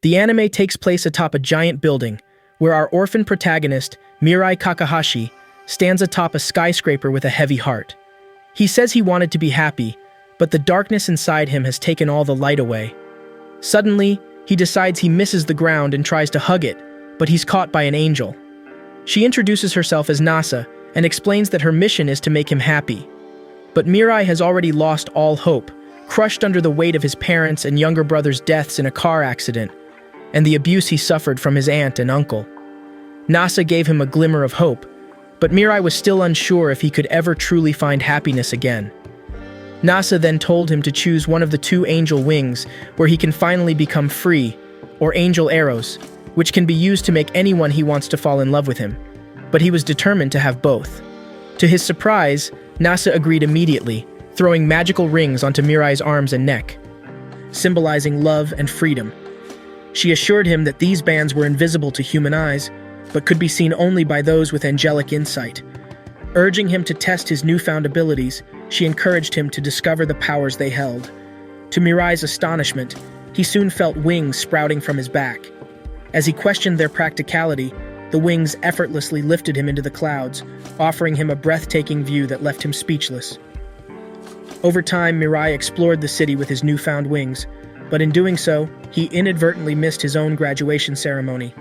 The anime takes place atop a giant building, where our orphan protagonist, Mirai Kakehashi, stands atop a skyscraper with a heavy heart. He says he wanted to be happy, but the darkness inside him has taken all the light away. Suddenly, he decides he misses the ground and tries to hug it, but he's caught by an angel. She introduces herself as Nasse and explains that her mission is to make him happy. But Mirai has already lost all hope, crushed under the weight of his parents' and younger brother's deaths in a car accident, and the abuse he suffered from his aunt and uncle. Nasse gave him a glimmer of hope, but Mirai was still unsure if he could ever truly find happiness again. Nasse then told him to choose one of the two angel wings where he can finally become free, or angel arrows, which can be used to make anyone he wants to fall in love with him. But he was determined to have both. To his surprise, Nasse agreed immediately, throwing magical rings onto Mirai's arms and neck, symbolizing love and freedom. She assured him that these bands were invisible to human eyes, but could be seen only by those with angelic insight. Urging him to test his newfound abilities, she encouraged him to discover the powers they held. To Mirai's astonishment, he soon felt wings sprouting from his back. As he questioned their practicality, the wings effortlessly lifted him into the clouds, offering him a breathtaking view that left him speechless. Over time, Mirai explored the city with his newfound wings, but in doing so, he inadvertently missed his own graduation ceremony.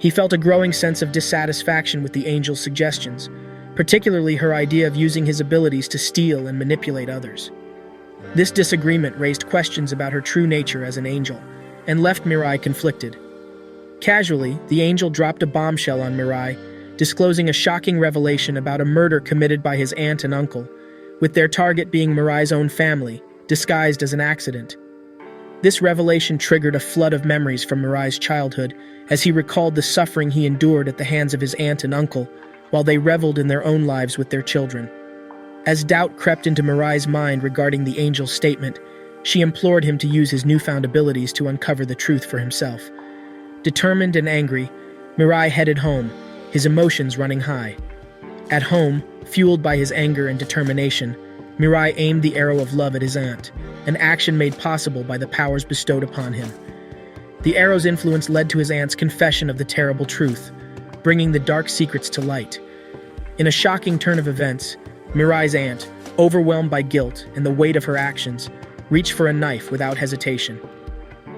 He felt a growing sense of dissatisfaction with the angel's suggestions, particularly her idea of using his abilities to steal and manipulate others. This disagreement raised questions about her true nature as an angel, and left Mirai conflicted. Casually, the angel dropped a bombshell on Mirai, disclosing a shocking revelation about a murder committed by his aunt and uncle, with their target being Mirai's own family, disguised as an accident. This revelation triggered a flood of memories from Mirai's childhood as he recalled the suffering he endured at the hands of his aunt and uncle while they reveled in their own lives with their children. As doubt crept into Mirai's mind regarding the angel's statement, she implored him to use his newfound abilities to uncover the truth for himself. Determined and angry, Mirai headed home, his emotions running high. At home, fueled by his anger and determination, Mirai aimed the arrow of love at his aunt, an action made possible by the powers bestowed upon him. The arrow's influence led to his aunt's confession of the terrible truth, bringing the dark secrets to light. In a shocking turn of events, Mirai's aunt, overwhelmed by guilt and the weight of her actions, reached for a knife without hesitation.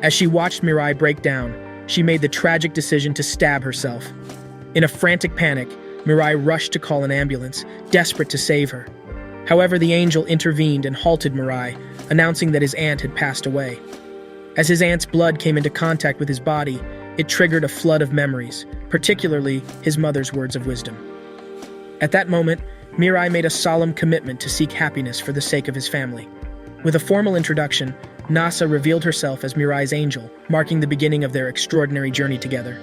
As she watched Mirai break down, she made the tragic decision to stab herself. In a frantic panic, Mirai rushed to call an ambulance, desperate to save her. However, the angel intervened and halted Mirai, announcing that his aunt had passed away. As his aunt's blood came into contact with his body, it triggered a flood of memories, particularly his mother's words of wisdom. At that moment, Mirai made a solemn commitment to seek happiness for the sake of his family. With a formal introduction, Nasse revealed herself as Mirai's angel, marking the beginning of their extraordinary journey together.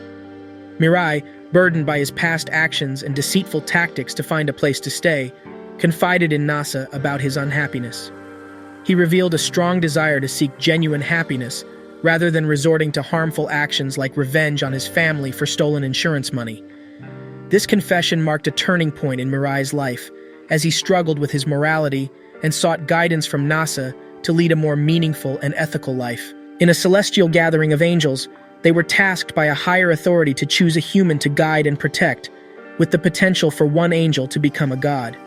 Mirai, burdened by his past actions and deceitful tactics to find a place to stay, confided in Nasse about his unhappiness. He revealed a strong desire to seek genuine happiness, rather than resorting to harmful actions like revenge on his family for stolen insurance money. This confession marked a turning point in Mirai's life, as he struggled with his morality and sought guidance from Nasse to lead a more meaningful and ethical life. In a celestial gathering of angels, they were tasked by a higher authority to choose a human to guide and protect, with the potential for one angel to become a god.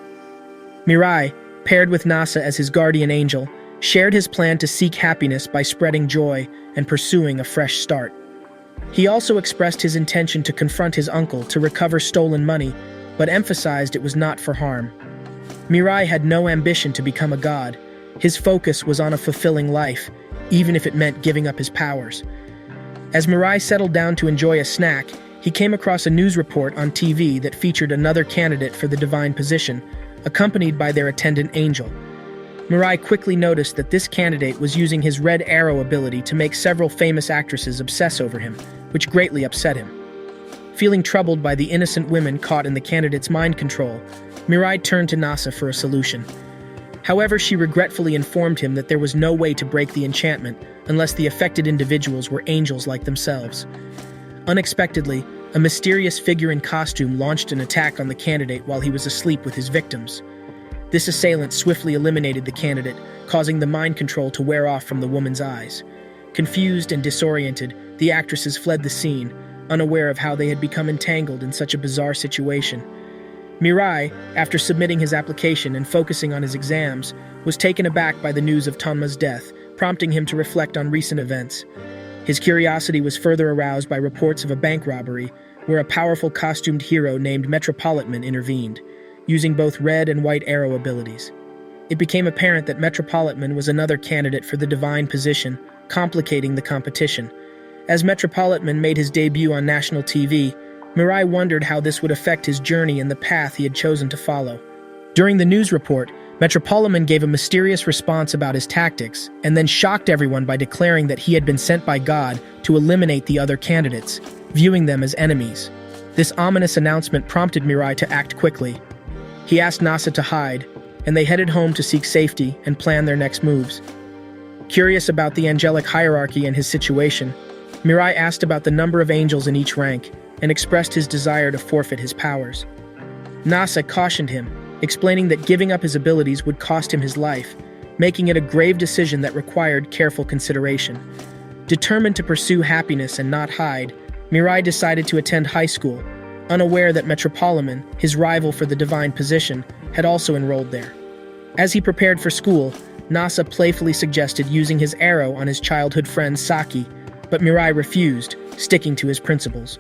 Mirai, paired with Nasse as his guardian angel, shared his plan to seek happiness by spreading joy and pursuing a fresh start. He also expressed his intention to confront his uncle to recover stolen money, but emphasized it was not for harm. Mirai had no ambition to become a god. His focus was on a fulfilling life, even if it meant giving up his powers. As Mirai settled down to enjoy a snack, he came across a news report on TV that featured another candidate for the divine position, accompanied by their attendant angel. Mirai quickly noticed that this candidate was using his red arrow ability to make several famous actresses obsess over him, which greatly upset him. Feeling troubled by the innocent women caught in the candidate's mind control, Mirai turned to Nasse for a solution. However, she regretfully informed him that there was no way to break the enchantment unless the affected individuals were angels like themselves. Unexpectedly, a mysterious figure in costume launched an attack on the candidate while he was asleep with his victims. This assailant swiftly eliminated the candidate, causing the mind control to wear off from the woman's eyes. Confused and disoriented, The actresses fled the scene, unaware of how they had become entangled in such a bizarre situation. Mirai, after submitting his application and focusing on his exams, was taken aback by the news of Tonma's death, prompting him to reflect on recent events. His curiosity was further aroused by reports of a bank robbery, where a powerful costumed hero named Metropolitan intervened, using both red and white arrow abilities. It became apparent that Metropolitan was another candidate for the divine position, complicating the competition. As Metropolitan made his debut on national TV, Mirai wondered how this would affect his journey and the path he had chosen to follow. During the news report, Metropolitan gave a mysterious response about his tactics, and then shocked everyone by declaring that he had been sent by God to eliminate the other candidates, viewing them as enemies. This ominous announcement prompted Mirai to act quickly. He asked Nasse to hide, and they headed home to seek safety and plan their next moves. Curious about the angelic hierarchy and his situation, Mirai asked about the number of angels in each rank and expressed his desire to forfeit his powers. Nasse cautioned him, explaining that giving up his abilities would cost him his life, making it a grave decision that required careful consideration. Determined to pursue happiness and not hide, Mirai decided to attend high school, unaware that Metropolitan, his rival for the divine position, had also enrolled there. As he prepared for school, Nasse playfully suggested using his arrow on his childhood friend Saki, but Mirai refused, sticking to his principles.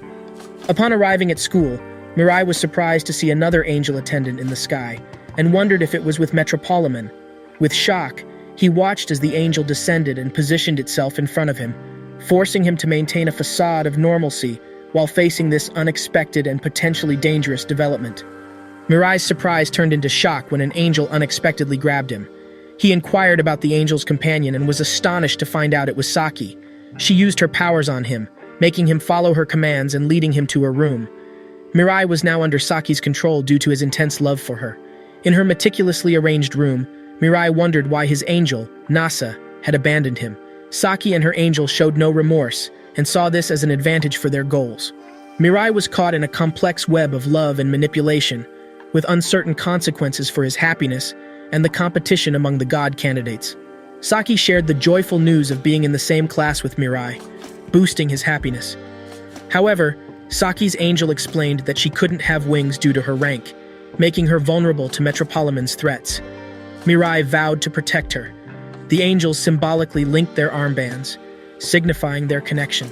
Upon arriving at school, Mirai was surprised to see another angel attendant in the sky, and wondered if it was with Metropolitan. With shock, he watched as the angel descended and positioned itself in front of him, forcing him to maintain a facade of normalcy while facing this unexpected and potentially dangerous development. Mirai's surprise turned into shock when an angel unexpectedly grabbed him. He inquired about the angel's companion and was astonished to find out it was Saki. She used her powers on him, making him follow her commands and leading him to her room. Mirai was now under Saki's control due to his intense love for her. In her meticulously arranged room, Mirai wondered why his angel, Nasse, had abandoned him. Saki and her angel showed no remorse and saw this as an advantage for their goals. Mirai was caught in a complex web of love and manipulation, with uncertain consequences for his happiness and the competition among the god candidates. Saki shared the joyful news of being in the same class with Mirai, boosting his happiness. However, Saki's angel explained that she couldn't have wings due to her rank, making her vulnerable to Metropolitan's threats. Mirai vowed to protect her. The angels symbolically linked their armbands, signifying their connection.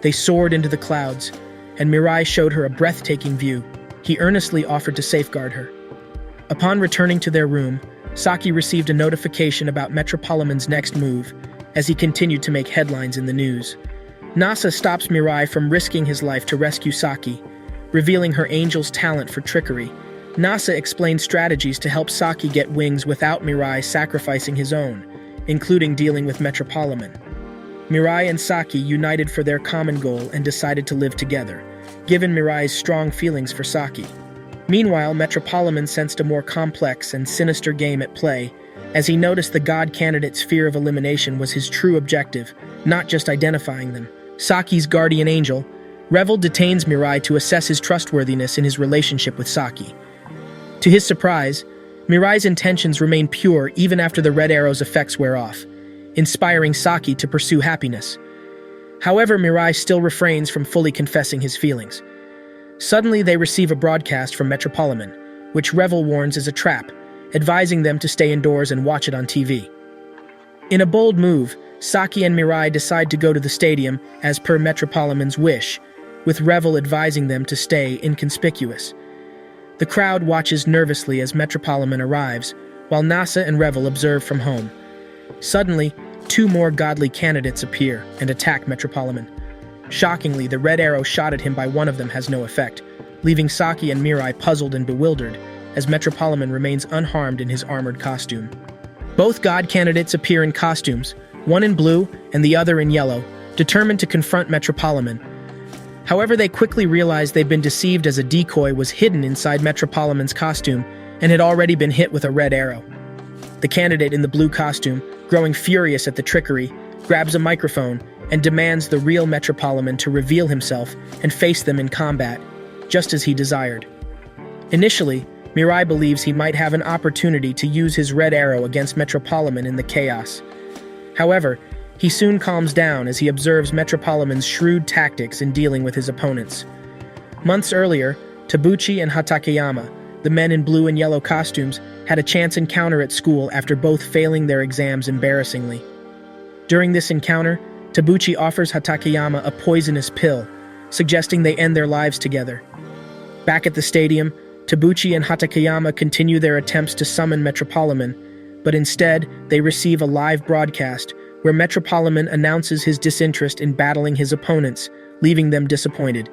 They soared into the clouds, and Mirai showed her a breathtaking view. He earnestly offered to safeguard her. Upon returning to their room, Saki received a notification about Metropolitan's next move, as he continued to make headlines in the news. Nasse stops Mirai from risking his life to rescue Saki, revealing her angel's talent for trickery. Nasse explains strategies to help Saki get wings without Mirai sacrificing his own, including dealing with Metropolitan. Mirai and Saki united for their common goal and decided to live together, given Mirai's strong feelings for Saki. Meanwhile, Metropolitan sensed a more complex and sinister game at play, as he noticed the god candidate's fear of elimination was his true objective, not just identifying them. Saki's guardian angel, Revel, detains Mirai to assess his trustworthiness in his relationship with Saki. To his surprise, Mirai's intentions remain pure even after the red arrow's effects wear off, inspiring Saki to pursue happiness. However, Mirai still refrains from fully confessing his feelings. Suddenly, they receive a broadcast from Metropolitan, which Revel warns is a trap, advising them to stay indoors and watch it on TV. In a bold move, Saki and Mirai decide to go to the stadium as per Metropolitan's wish, with Revel advising them to stay inconspicuous. The crowd watches nervously as Metropolitan arrives, while Nasse and Revel observe from home. Suddenly, two more godly candidates appear and attack Metropolitan. Shockingly, the red arrow shot at him by one of them has no effect, leaving Saki and Mirai puzzled and bewildered, as Metropolitan remains unharmed in his armored costume. Both god candidates appear in costumes, one in blue and the other in yellow, determined to confront Metropolitan. However, they quickly realize they've been deceived as a decoy was hidden inside Metropolitan's costume and had already been hit with a red arrow. The candidate in the blue costume, growing furious at the trickery, grabs a microphone and demands the real Metropolitan to reveal himself and face them in combat, just as he desired. Initially, Mirai believes he might have an opportunity to use his red arrow against Metropolitan in the chaos. However, He soon calms down as he observes Metropolitan's shrewd tactics in dealing with his opponents. Months earlier, Tabuchi and Hatakeyama, the men in blue and yellow costumes, had a chance encounter at school after both failing their exams embarrassingly. During this encounter, Tabuchi offers Hatakeyama a poisonous pill, suggesting they end their lives together. Back at the stadium, Tabuchi and Hatakeyama continue their attempts to summon Metropolitan, but instead, they receive a live broadcast where Metropolitan announces his disinterest in battling his opponents, leaving them disappointed.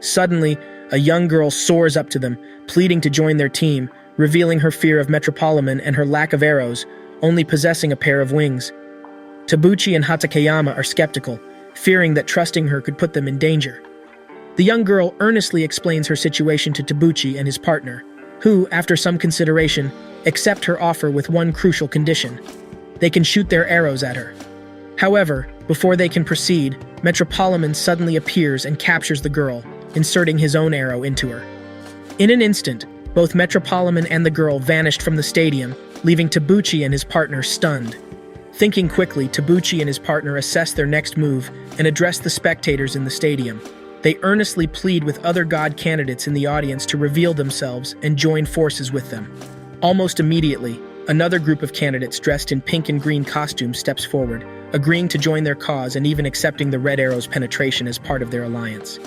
Suddenly, a young girl soars up to them, pleading to join their team, revealing her fear of Metropolitan and her lack of arrows, only possessing a pair of wings. Tabuchi and Hatakeyama are skeptical, fearing that trusting her could put them in danger. The young girl earnestly explains her situation to Tabuchi and his partner, who, after some consideration, accept her offer with one crucial condition: they can shoot their arrows at her. However, before they can proceed, Metropolitan suddenly appears and captures the girl, inserting his own arrow into her. In an instant, both Metropolitan and the girl vanished from the stadium, leaving Tabuchi and his partner stunned. Thinking quickly, Tabuchi and his partner assess their next move and address the spectators in the stadium. They earnestly plead with other god candidates in the audience to reveal themselves and join forces with them. Almost immediately, another group of candidates dressed in pink and green costumes steps forward, agreeing to join their cause and even accepting the Red Arrow's penetration as part of their alliance.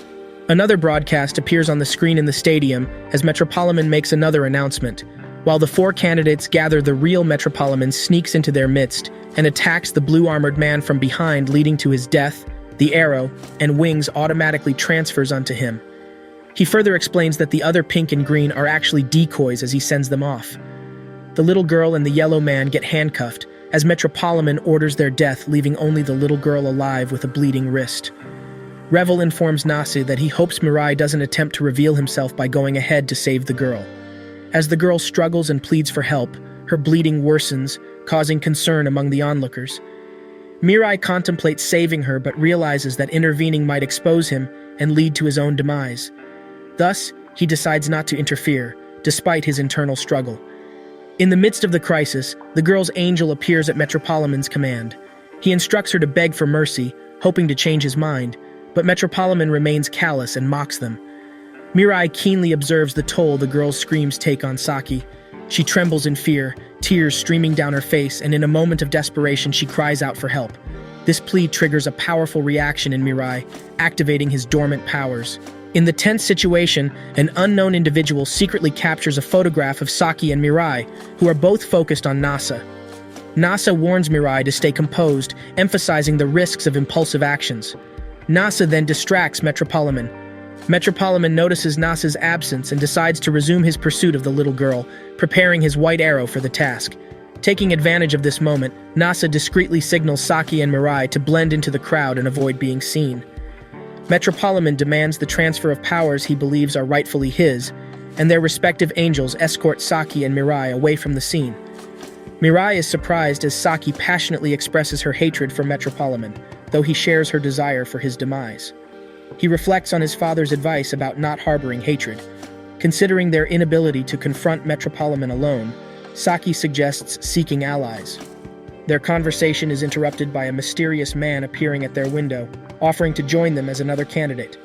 Another broadcast appears on the screen in the stadium as Metropolitan makes another announcement. While the four candidates gather, the real Metropolitan sneaks into their midst and attacks the blue-armored man from behind, leading to his death. The arrow and wings automatically transfers onto him. He further explains that the other pink and green are actually decoys as he sends them off. The little girl and the yellow man get handcuffed as Metropolitan orders their death, leaving only the little girl alive with a bleeding wrist. Revel informs Nasse that he hopes Mirai doesn't attempt to reveal himself by going ahead to save the girl. As the girl struggles and pleads for help, her bleeding worsens, causing concern among the onlookers. Mirai contemplates saving her but realizes that intervening might expose him and lead to his own demise. Thus, he decides not to interfere, despite his internal struggle. In the midst of the crisis, the girl's angel appears at Metropolitan's command. He instructs her to beg for mercy, hoping to change his mind, but Metropolitan remains callous and mocks them. Mirai keenly observes the toll the girl's screams take on Saki. She trembles in fear, tears streaming down her face, and in a moment of desperation she cries out for help. This plea triggers a powerful reaction in Mirai, activating his dormant powers. In the tense situation, an unknown individual secretly captures a photograph of Saki and Mirai, who are both focused on Nasse. Nasse warns Mirai to stay composed, emphasizing the risks of impulsive actions. Nasse then distracts Metropolitan. Metropolitan notices Nasse's absence and decides to resume his pursuit of the little girl, preparing his white arrow for the task. Taking advantage of this moment, Nasse discreetly signals Saki and Mirai to blend into the crowd and avoid being seen. Metropolitan demands the transfer of powers he believes are rightfully his, and their respective angels escort Saki and Mirai away from the scene. Mirai is surprised as Saki passionately expresses her hatred for Metropolitan, though he shares her desire for his demise. He reflects on his father's advice about not harboring hatred. Considering their inability to confront Metropolitan alone, Saki suggests seeking allies. Their conversation is interrupted by a mysterious man appearing at their window, offering to join them as another candidate.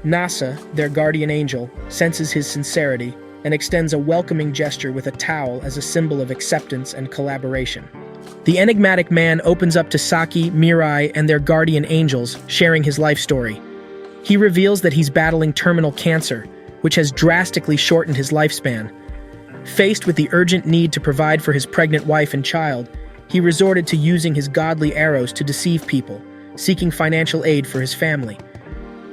Nasse, their guardian angel, senses his sincerity and extends a welcoming gesture with a towel as a symbol of acceptance and collaboration. The enigmatic man opens up to Saki, Mirai, and their guardian angels, sharing his life story. He reveals that he's battling terminal cancer, which has drastically shortened his lifespan. Faced with the urgent need to provide for his pregnant wife and child, he resorted to using his godly arrows to deceive people, seeking financial aid for his family.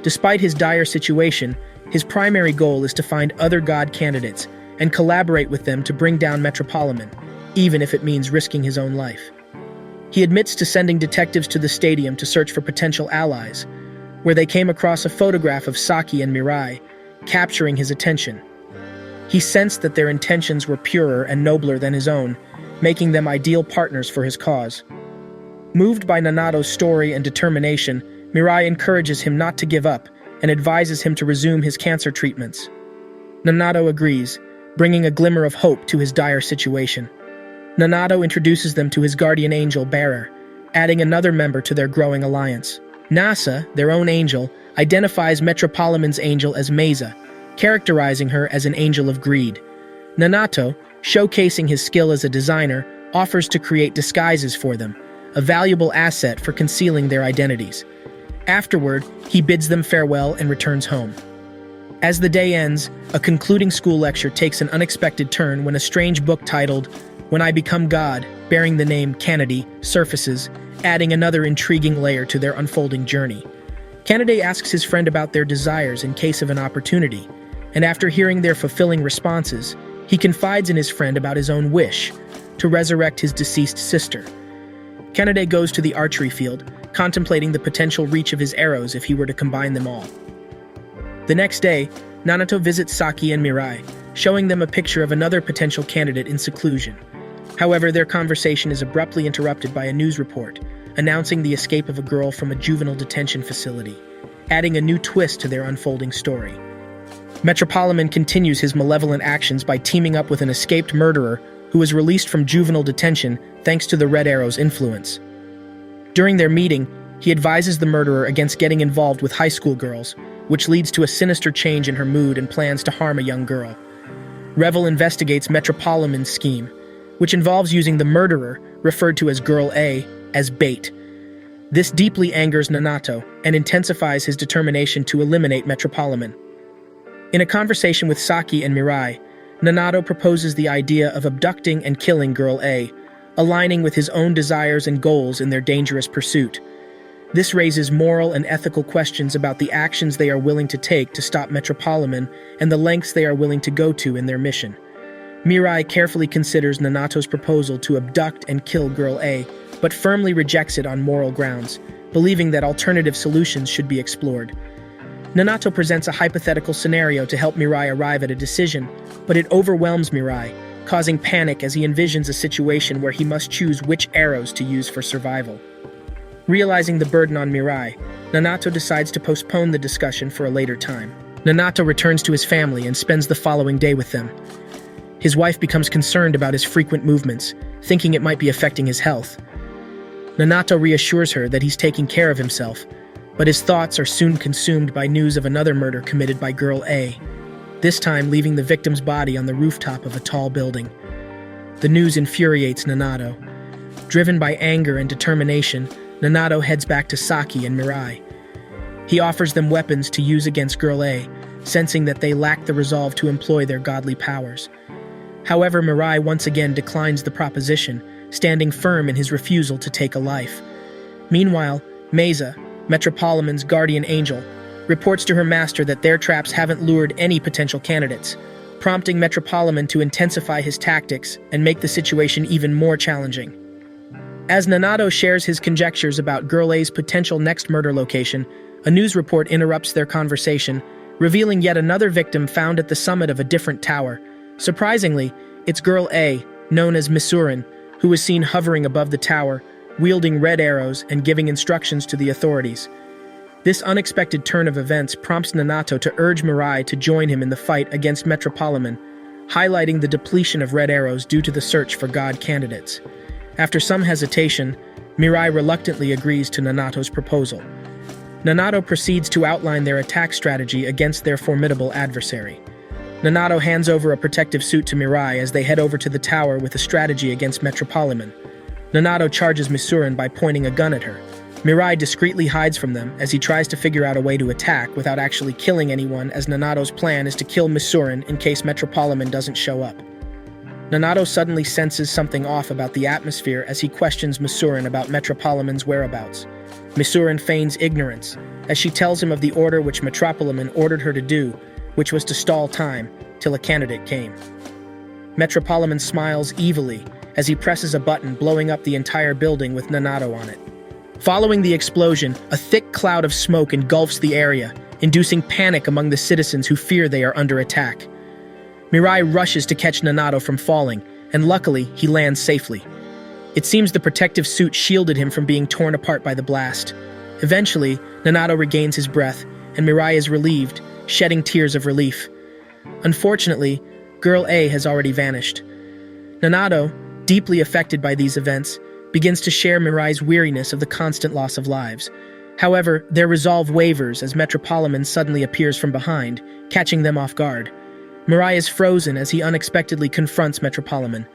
Despite his dire situation, his primary goal is to find other god candidates and collaborate with them to bring down Metropolitan, even if it means risking his own life. He admits to sending detectives to the stadium to search for potential allies, where they came across a photograph of Saki and Mirai, capturing his attention. He sensed that their intentions were purer and nobler than his own, making them ideal partners for his cause. Moved by Nanato's story and determination, Mirai encourages him not to give up and advises him to resume his cancer treatments. Nanato agrees, bringing a glimmer of hope to his dire situation. Nanato introduces them to his guardian angel, Bearer, adding another member to their growing alliance. Nasse, their own angel, identifies Metropoliman's angel as Mesa, characterizing her as an angel of greed. Nanato, showcasing his skill as a designer, offers to create disguises for them, a valuable asset for concealing their identities. Afterward, he bids them farewell and returns home. As the day ends, a concluding school lecture takes an unexpected turn when a strange book titled When I Become God, bearing the name Kennedy, surfaces, adding another intriguing layer to their unfolding journey. Kennedy asks his friend about their desires in case of an opportunity, and after hearing their fulfilling responses, he confides in his friend about his own wish to resurrect his deceased sister. Kennedy goes to the archery field, contemplating the potential reach of his arrows if he were to combine them all. The next day, Nanato visits Saki and Mirai, showing them a picture of another potential candidate in seclusion. However, their conversation is abruptly interrupted by a news report, announcing the escape of a girl from a juvenile detention facility, adding a new twist to their unfolding story. Metropoliman continues his malevolent actions by teaming up with an escaped murderer who was released from juvenile detention thanks to the Red Arrow's influence. During their meeting, he advises the murderer against getting involved with high school girls, which leads to a sinister change in her mood and plans to harm a young girl. Revel investigates Metropoliman's scheme, which involves using the murderer, referred to as Girl A, as bait. This deeply angers Nanato and intensifies his determination to eliminate Metropoliman. In a conversation with Saki and Mirai, Nanato proposes the idea of abducting and killing Girl A, aligning with his own desires and goals in their dangerous pursuit. This raises moral and ethical questions about the actions they are willing to take to stop Metropoliman and the lengths they are willing to go to in their mission. Mirai carefully considers Nanato's proposal to abduct and kill Girl A, but firmly rejects it on moral grounds, believing that alternative solutions should be explored. Nanato presents a hypothetical scenario to help Mirai arrive at a decision, but it overwhelms Mirai, causing panic as he envisions a situation where he must choose which arrows to use for survival. Realizing the burden on Mirai, Nanato decides to postpone the discussion for a later time. Nanato returns to his family and spends the following day with them. His wife becomes concerned about his frequent movements, thinking it might be affecting his health. Nanato reassures her that he's taking care of himself, but his thoughts are soon consumed by news of another murder committed by Girl A, this time leaving the victim's body on the rooftop of a tall building. The news infuriates Nanato. Driven by anger and determination, Nanato heads back to Saki and Mirai. He offers them weapons to use against Girl A, sensing that they lack the resolve to employ their godly powers. However, Mirai once again declines the proposition, standing firm in his refusal to take a life. Meanwhile, Mesa, Metropoliman's guardian angel, reports to her master that their traps haven't lured any potential candidates, prompting Metropoliman to intensify his tactics and make the situation even more challenging. As Nanato shares his conjectures about Girl A's potential next murder location, a news report interrupts their conversation, revealing yet another victim found at the summit of a different tower. Surprisingly, it's Girl A, known as Misurin, who was seen hovering above the tower, wielding red arrows and giving instructions to the authorities. This unexpected turn of events prompts Nanato to urge Mirai to join him in the fight against Metropoliman, highlighting the depletion of red arrows due to the search for god candidates. After some hesitation, Mirai reluctantly agrees to Nanato's proposal. Nanato proceeds to outline their attack strategy against their formidable adversary. Nanato hands over a protective suit to Mirai as they head over to the tower with a strategy against Metropoliman. Nanato charges Misurin by pointing a gun at her. Mirai discreetly hides from them as he tries to figure out a way to attack without actually killing anyone, as Nanato's plan is to kill Misurin in case Metropoliman doesn't show up. Nanato suddenly senses something off about the atmosphere as he questions Misurin about Metropoliman's whereabouts. Misurin feigns ignorance, as she tells him of the order which Metropoliman ordered her to do, which was to stall time till a candidate came. Metropoliman smiles evilly as he presses a button, blowing up the entire building with Nanato on it. Following the explosion, a thick cloud of smoke engulfs the area, inducing panic among the citizens who fear they are under attack. Mirai rushes to catch Nanato from falling, and luckily, he lands safely. It seems the protective suit shielded him from being torn apart by the blast. Eventually, Nanato regains his breath, and Mirai is relieved, shedding tears of relief. Unfortunately, Girl A has already vanished. Nanato, deeply affected by these events, begins to share Mirai's weariness of the constant loss of lives. However, their resolve wavers as Metropolitan suddenly appears from behind, catching them off guard. Mirai is frozen as he unexpectedly confronts Metropolitan.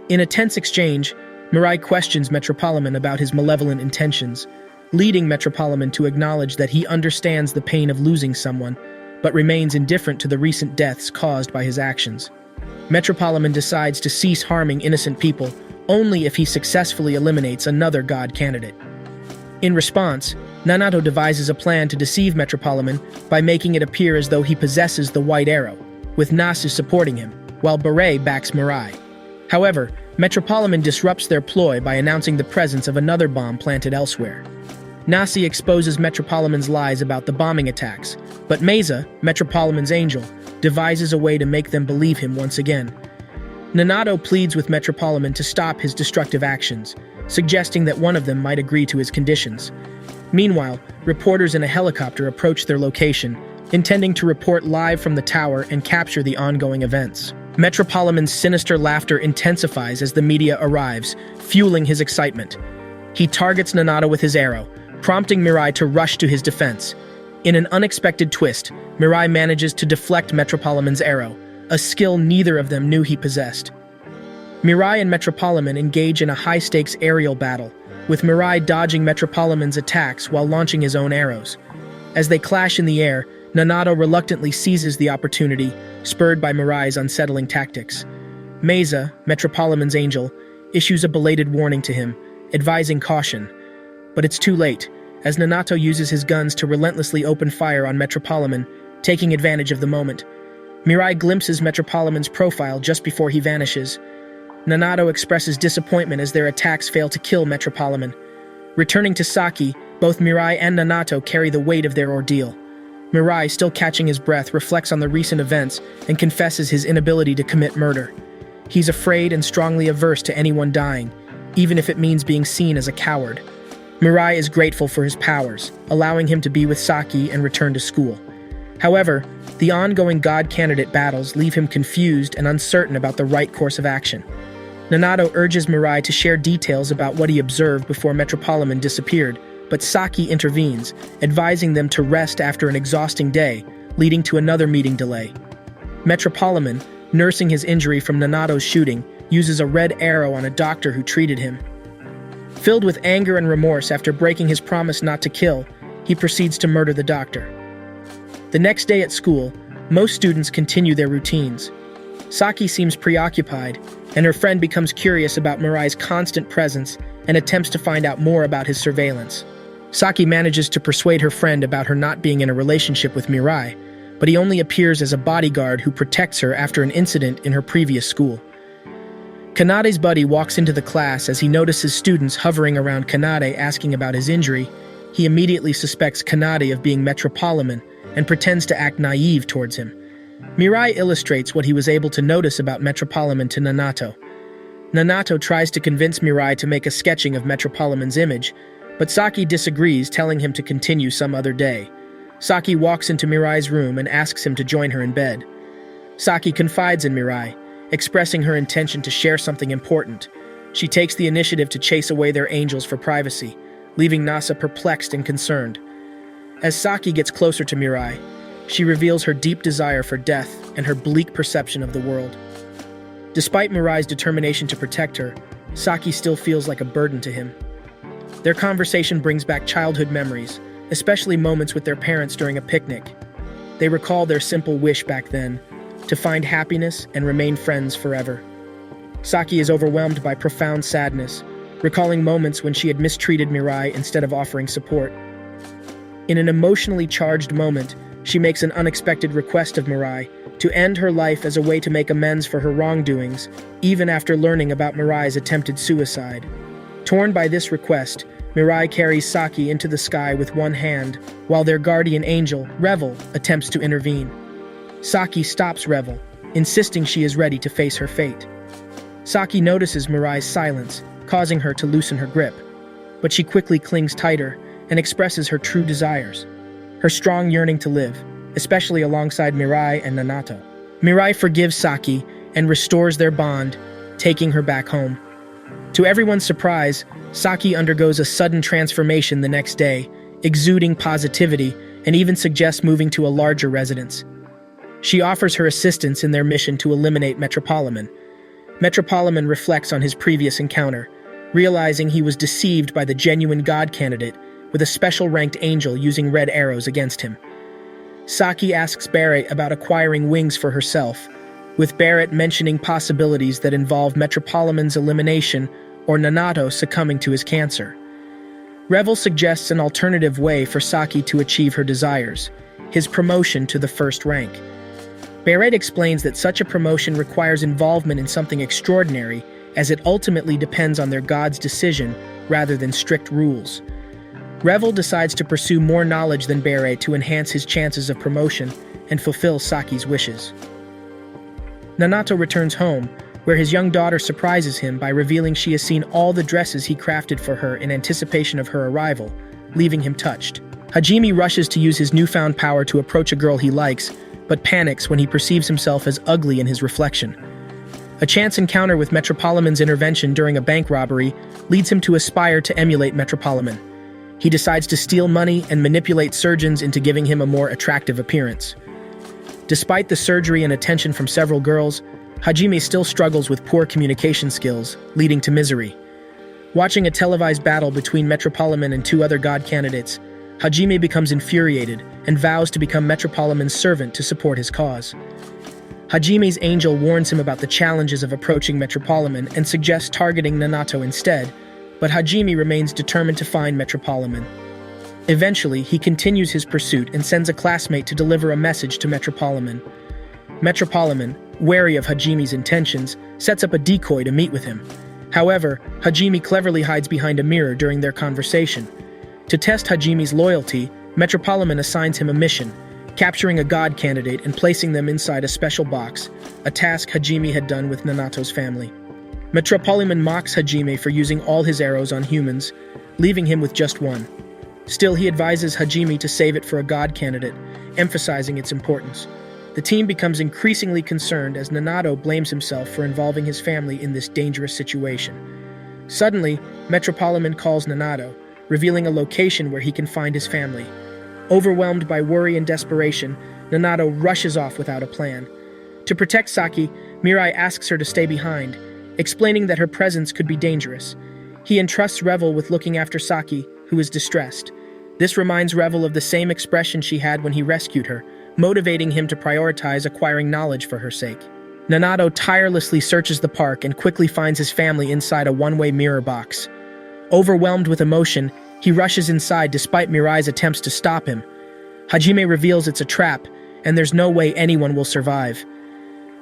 In a tense exchange, Mirai questions Metropolitan about his malevolent intentions, leading Metropolitan to acknowledge that he understands the pain of losing someone, but remains indifferent to the recent deaths caused by his actions. Metropolitan decides to cease harming innocent people only if he successfully eliminates another god candidate. In response, Nanato devises a plan to deceive Metropolitan by making it appear as though he possesses the white arrow, with Nasse supporting him, while Beret backs Mirai. However, Metropolitan disrupts their ploy by announcing the presence of another bomb planted elsewhere. Nasse exposes Metropolitan's lies about the bombing attacks, but Meza, Metropolitan's angel, devises a way to make them believe him once again. Nanato pleads with Metropolitan to stop his destructive actions, suggesting that one of them might agree to his conditions. Meanwhile, reporters in a helicopter approach their location, intending to report live from the tower and capture the ongoing events. Metropolitan's sinister laughter intensifies as the media arrives, fueling his excitement. He targets Nanato with his arrow, prompting Mirai to rush to his defense. In an unexpected twist, Mirai manages to deflect Metropolitan's arrow, a skill neither of them knew he possessed. Mirai and Metropolitan engage in a high-stakes aerial battle, with Mirai dodging Metropolitan's attacks while launching his own arrows. As they clash in the air, Nanato reluctantly seizes the opportunity, spurred by Mirai's unsettling tactics. Meza, Metropolitan's angel, issues a belated warning to him, advising caution. But it's too late, as Nanato uses his guns to relentlessly open fire on Metropolitan, taking advantage of the moment. Mirai glimpses Metropolitan's profile just before he vanishes. Nanato expresses disappointment as their attacks fail to kill Metropolitan. Returning to Saki, both Mirai and Nanato carry the weight of their ordeal. Mirai, still catching his breath, reflects on the recent events and confesses his inability to commit murder. He's afraid and strongly averse to anyone dying, even if it means being seen as a coward. Mirai is grateful for his powers, allowing him to be with Saki and return to school. However, the ongoing god candidate battles leave him confused and uncertain about the right course of action. Nanato urges Mirai to share details about what he observed before Metropolitan disappeared, but Saki intervenes, advising them to rest after an exhausting day, leading to another meeting delay. Metropolitan, nursing his injury from Nanato's shooting, uses a red arrow on a doctor who treated him. Filled with anger and remorse after breaking his promise not to kill, he proceeds to murder the doctor. The next day at school, most students continue their routines. Saki seems preoccupied, and her friend becomes curious about Mirai's constant presence and attempts to find out more about his surveillance. Saki manages to persuade her friend about her not being in a relationship with Mirai, but he only appears as a bodyguard who protects her after an incident in her previous school. Kanade's buddy walks into the class as he notices students hovering around Kanade asking about his injury. He immediately suspects Kanade of being Metropolitan and pretends to act naive towards him. Mirai illustrates what he was able to notice about Metropolitan to Nanato. Nanato tries to convince Mirai to make a sketching of Metropolitan's image, but Saki disagrees, telling him to continue some other day. Saki walks into Mirai's room and asks him to join her in bed. Saki confides in Mirai, expressing her intention to share something important. She takes the initiative to chase away their angels for privacy, leaving Nasse perplexed and concerned. As Saki gets closer to Mirai, she reveals her deep desire for death and her bleak perception of the world. Despite Mirai's determination to protect her, Saki still feels like a burden to him. Their conversation brings back childhood memories, especially moments with their parents during a picnic. They recall their simple wish back then, to find happiness and remain friends forever. Saki is overwhelmed by profound sadness, recalling moments when she had mistreated Mirai instead of offering support. In an emotionally charged moment, she makes an unexpected request of Mirai to end her life as a way to make amends for her wrongdoings, even after learning about Mirai's attempted suicide. Torn by this request, Mirai carries Saki into the sky with one hand, while their guardian angel, Revel, attempts to intervene. Saki stops Revel, insisting she is ready to face her fate. Saki notices Mirai's silence, causing her to loosen her grip, but she quickly clings tighter and expresses her true desires, her strong yearning to live, especially alongside Mirai and Nanato. Mirai forgives Saki and restores their bond, taking her back home. To everyone's surprise, Saki undergoes a sudden transformation the next day, exuding positivity, and even suggests moving to a larger residence. She offers her assistance in their mission to eliminate Metropoliman. Metropoliman reflects on his previous encounter, realizing he was deceived by the genuine god candidate with a special ranked angel using red arrows against him. Saki asks Barrett about acquiring wings for herself, with Barrett mentioning possibilities that involve Metropoliman's elimination or Nanato succumbing to his cancer. Revel suggests an alternative way for Saki to achieve her desires, his promotion to the first rank. Barrett explains that such a promotion requires involvement in something extraordinary, as it ultimately depends on their god's decision rather than strict rules. Revel decides to pursue more knowledge than Barrett to enhance his chances of promotion and fulfill Saki's wishes. Nanato returns home, where his young daughter surprises him by revealing she has seen all the dresses he crafted for her in anticipation of her arrival, leaving him touched. Hajime rushes to use his newfound power to approach a girl he likes, but panics when he perceives himself as ugly in his reflection. A chance encounter with Metropoliman's intervention during a bank robbery leads him to aspire to emulate Metropoliman. He decides to steal money and manipulate surgeons into giving him a more attractive appearance. Despite the surgery and attention from several girls, Hajime still struggles with poor communication skills, leading to misery. Watching a televised battle between Metropoliman and two other god candidates, Hajime becomes infuriated and vows to become Metropoliman's servant to support his cause. Hajime's angel warns him about the challenges of approaching Metropoliman and suggests targeting Nanato instead, but Hajime remains determined to find Metropoliman. Eventually, he continues his pursuit and sends a classmate to deliver a message to Metropoliman. Metropoliman, wary of Hajime's intentions, sets up a decoy to meet with him. However, Hajime cleverly hides behind a mirror during their conversation. To test Hajime's loyalty, Metropoliman assigns him a mission, capturing a god candidate and placing them inside a special box, a task Hajime had done with Nanato's family. Metropoliman mocks Hajime for using all his arrows on humans, leaving him with just one. Still, he advises Hajime to save it for a god candidate, emphasizing its importance. The team becomes increasingly concerned as Nanato blames himself for involving his family in this dangerous situation. Suddenly, Metropoliman calls Nanato, revealing a location where he can find his family. Overwhelmed by worry and desperation, Nanato rushes off without a plan. To protect Saki, Mirai asks her to stay behind, explaining that her presence could be dangerous. He entrusts Revel with looking after Saki, who is distressed. This reminds Revel of the same expression she had when he rescued her, motivating him to prioritize acquiring knowledge for her sake. Nanato tirelessly searches the park and quickly finds his family inside a one-way mirror box. Overwhelmed with emotion, he rushes inside despite Mirai's attempts to stop him. Hajime reveals it's a trap, and there's no way anyone will survive.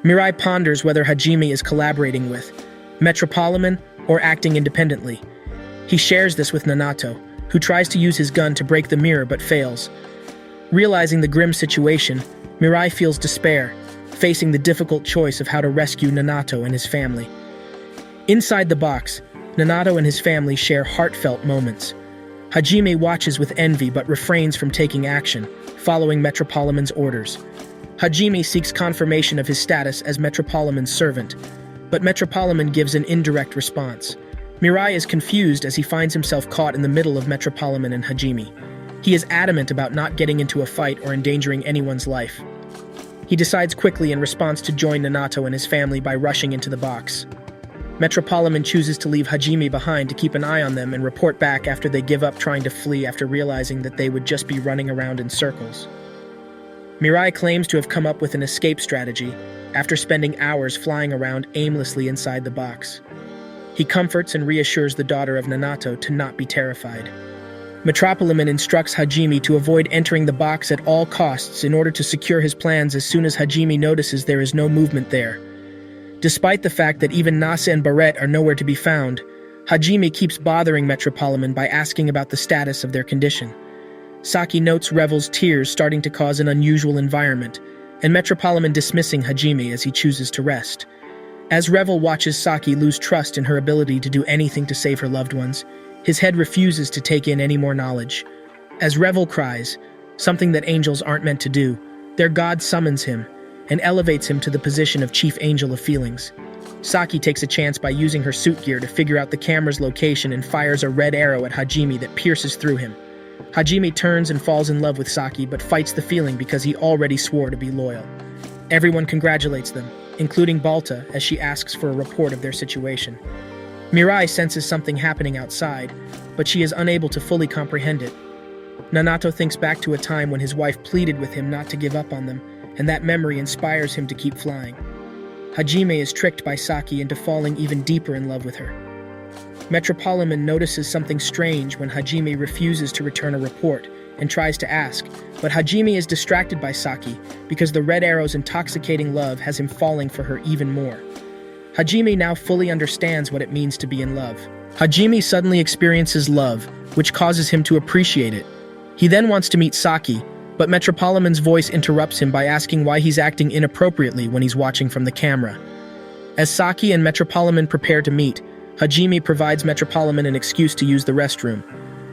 Mirai ponders whether Hajime is collaborating with Metropoliman or acting independently. He shares this with Nanato, who tries to use his gun to break the mirror but fails. Realizing the grim situation, Mirai feels despair, facing the difficult choice of how to rescue Nanato and his family. Inside the box, Nanato and his family share heartfelt moments. Hajime watches with envy but refrains from taking action, following Metropoliman's orders. Hajime seeks confirmation of his status as Metropoliman's servant, but Metropoliman gives an indirect response. Mirai is confused as he finds himself caught in the middle of Metropoliman and Hajime. He is adamant about not getting into a fight or endangering anyone's life. He decides quickly in response to join Nanato and his family by rushing into the box. Metropoliman chooses to leave Hajime behind to keep an eye on them and report back after they give up trying to flee after realizing that they would just be running around in circles. Mirai claims to have come up with an escape strategy after spending hours flying around aimlessly inside the box. He comforts and reassures the daughter of Nanato to not be terrified. Metropoliman instructs Hajime to avoid entering the box at all costs in order to secure his plans as soon as Hajime notices there is no movement there. Despite the fact that even Nasse and Barrett are nowhere to be found, Hajime keeps bothering Metropoliman by asking about the status of their condition. Saki notes Revel's tears starting to cause an unusual environment, and Metropoliman dismissing Hajime as he chooses to rest. As Revel watches Saki lose trust in her ability to do anything to save her loved ones, his head refuses to take in any more knowledge. As Revel cries, something that angels aren't meant to do, their god summons him and elevates him to the position of chief angel of feelings. Saki takes a chance by using her suit gear to figure out the camera's location and fires a red arrow at Hajime that pierces through him. Hajime turns and falls in love with Saki but fights the feeling because he already swore to be loyal. Everyone congratulates them, including Balta, as she asks for a report of their situation. Mirai senses something happening outside, but she is unable to fully comprehend it. Nanato thinks back to a time when his wife pleaded with him not to give up on them, and that memory inspires him to keep flying. Hajime is tricked by Saki into falling even deeper in love with her. Metropolitan notices something strange when Hajime refuses to return a report and tries to ask, but Hajime is distracted by Saki because the red arrow's intoxicating love has him falling for her even more. Hajime now fully understands what it means to be in love. Hajime suddenly experiences love, which causes him to appreciate it. He then wants to meet Saki, but Metropolitan's voice interrupts him by asking why he's acting inappropriately when he's watching from the camera. As Saki and Metropolitan prepare to meet, Hajime provides Metropolitan an excuse to use the restroom.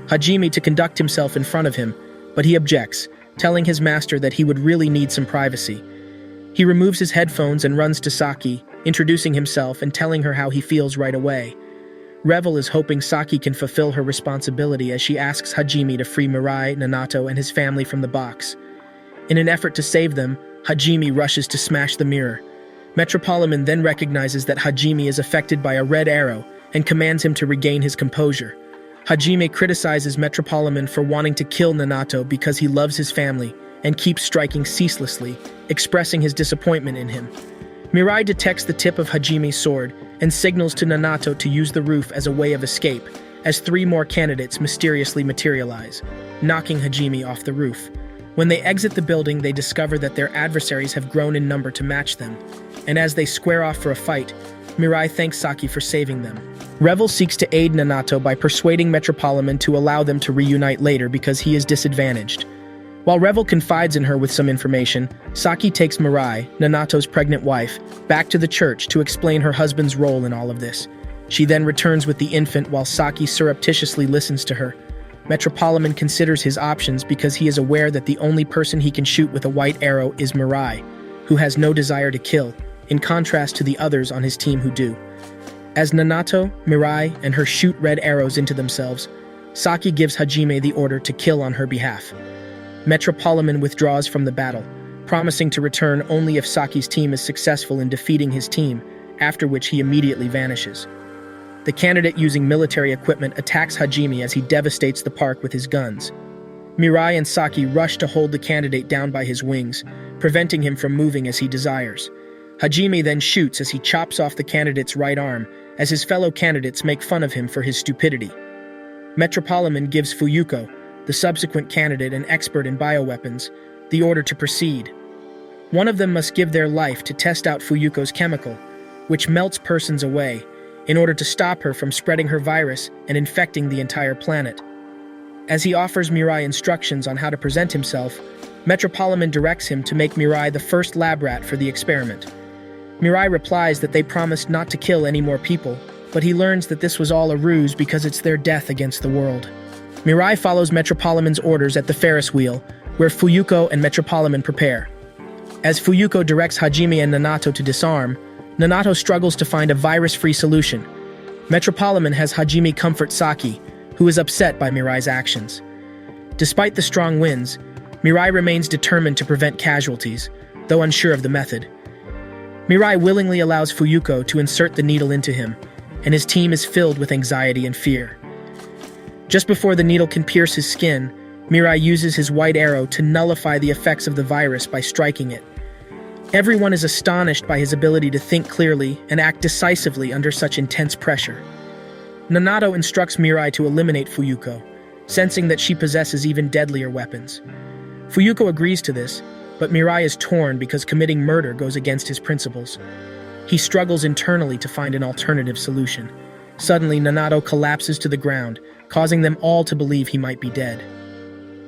Hajime to conduct himself in front of him, but he objects, telling his master that he would really need some privacy. He removes his headphones and runs to Saki, introducing himself and telling her how he feels right away. Revel is hoping Saki can fulfill her responsibility as she asks Hajime to free Mirai, Nanato, and his family from the box. In an effort to save them, Hajime rushes to smash the mirror. Metropolitan then recognizes that Hajime is affected by a red arrow and commands him to regain his composure. Hajime criticizes Metropolitan for wanting to kill Nanato because he loves his family and keeps striking ceaselessly, expressing his disappointment in him. Mirai detects the tip of Hajime's sword and signals to Nanato to use the roof as a way of escape, as 3 more candidates mysteriously materialize, knocking Hajime off the roof. When they exit the building, they discover that their adversaries have grown in number to match them, and as they square off for a fight, Mirai thanks Saki for saving them. Revel seeks to aid Nanato by persuading Metropolitan to allow them to reunite later because he is disadvantaged. While Revel confides in her with some information, Saki takes Mirai, Nanato's pregnant wife, back to the church to explain her husband's role in all of this. She then returns with the infant while Saki surreptitiously listens to her. Metropolitan considers his options because he is aware that the only person he can shoot with a white arrow is Mirai, who has no desire to kill, in contrast to the others on his team who do. As Nanato, Mirai, and her shoot red arrows into themselves, Saki gives Hajime the order to kill on her behalf. Metropolitan withdraws from the battle, promising to return only if Saki's team is successful in defeating his team, after which he immediately vanishes. The candidate using military equipment attacks Hajime as he devastates the park with his guns. Mirai and Saki rush to hold the candidate down by his wings, preventing him from moving as he desires. Hajime then shoots as he chops off the candidate's right arm, as his fellow candidates make fun of him for his stupidity. Metropolitan gives Fuyuko, the subsequent candidate and expert in bioweapons, the order to proceed. One of them must give their life to test out Fuyuko's chemical, which melts persons away, in order to stop her from spreading her virus and infecting the entire planet. As he offers Mirai instructions on how to present himself, Metropolitan directs him to make Mirai the first lab rat for the experiment. Mirai replies that they promised not to kill any more people, but he learns that this was all a ruse because it's their death against the world. Mirai follows Metropolitan's orders at the Ferris wheel, where Fuyuko and Metropolitan prepare. As Fuyuko directs Hajime and Nanato to disarm, Nanato struggles to find a virus-free solution. Metropolitan has Hajime comfort Saki, who is upset by Mirai's actions. Despite the strong winds, Mirai remains determined to prevent casualties, though unsure of the method. Mirai willingly allows Fuyuko to insert the needle into him, and his team is filled with anxiety and fear. Just before the needle can pierce his skin, Mirai uses his white arrow to nullify the effects of the virus by striking it. Everyone is astonished by his ability to think clearly and act decisively under such intense pressure. Nanato instructs Mirai to eliminate Fuyuko, sensing that she possesses even deadlier weapons. Fuyuko agrees to this, but Mirai is torn because committing murder goes against his principles. He struggles internally to find an alternative solution. Suddenly, Nanato collapses to the ground, causing them all to believe he might be dead.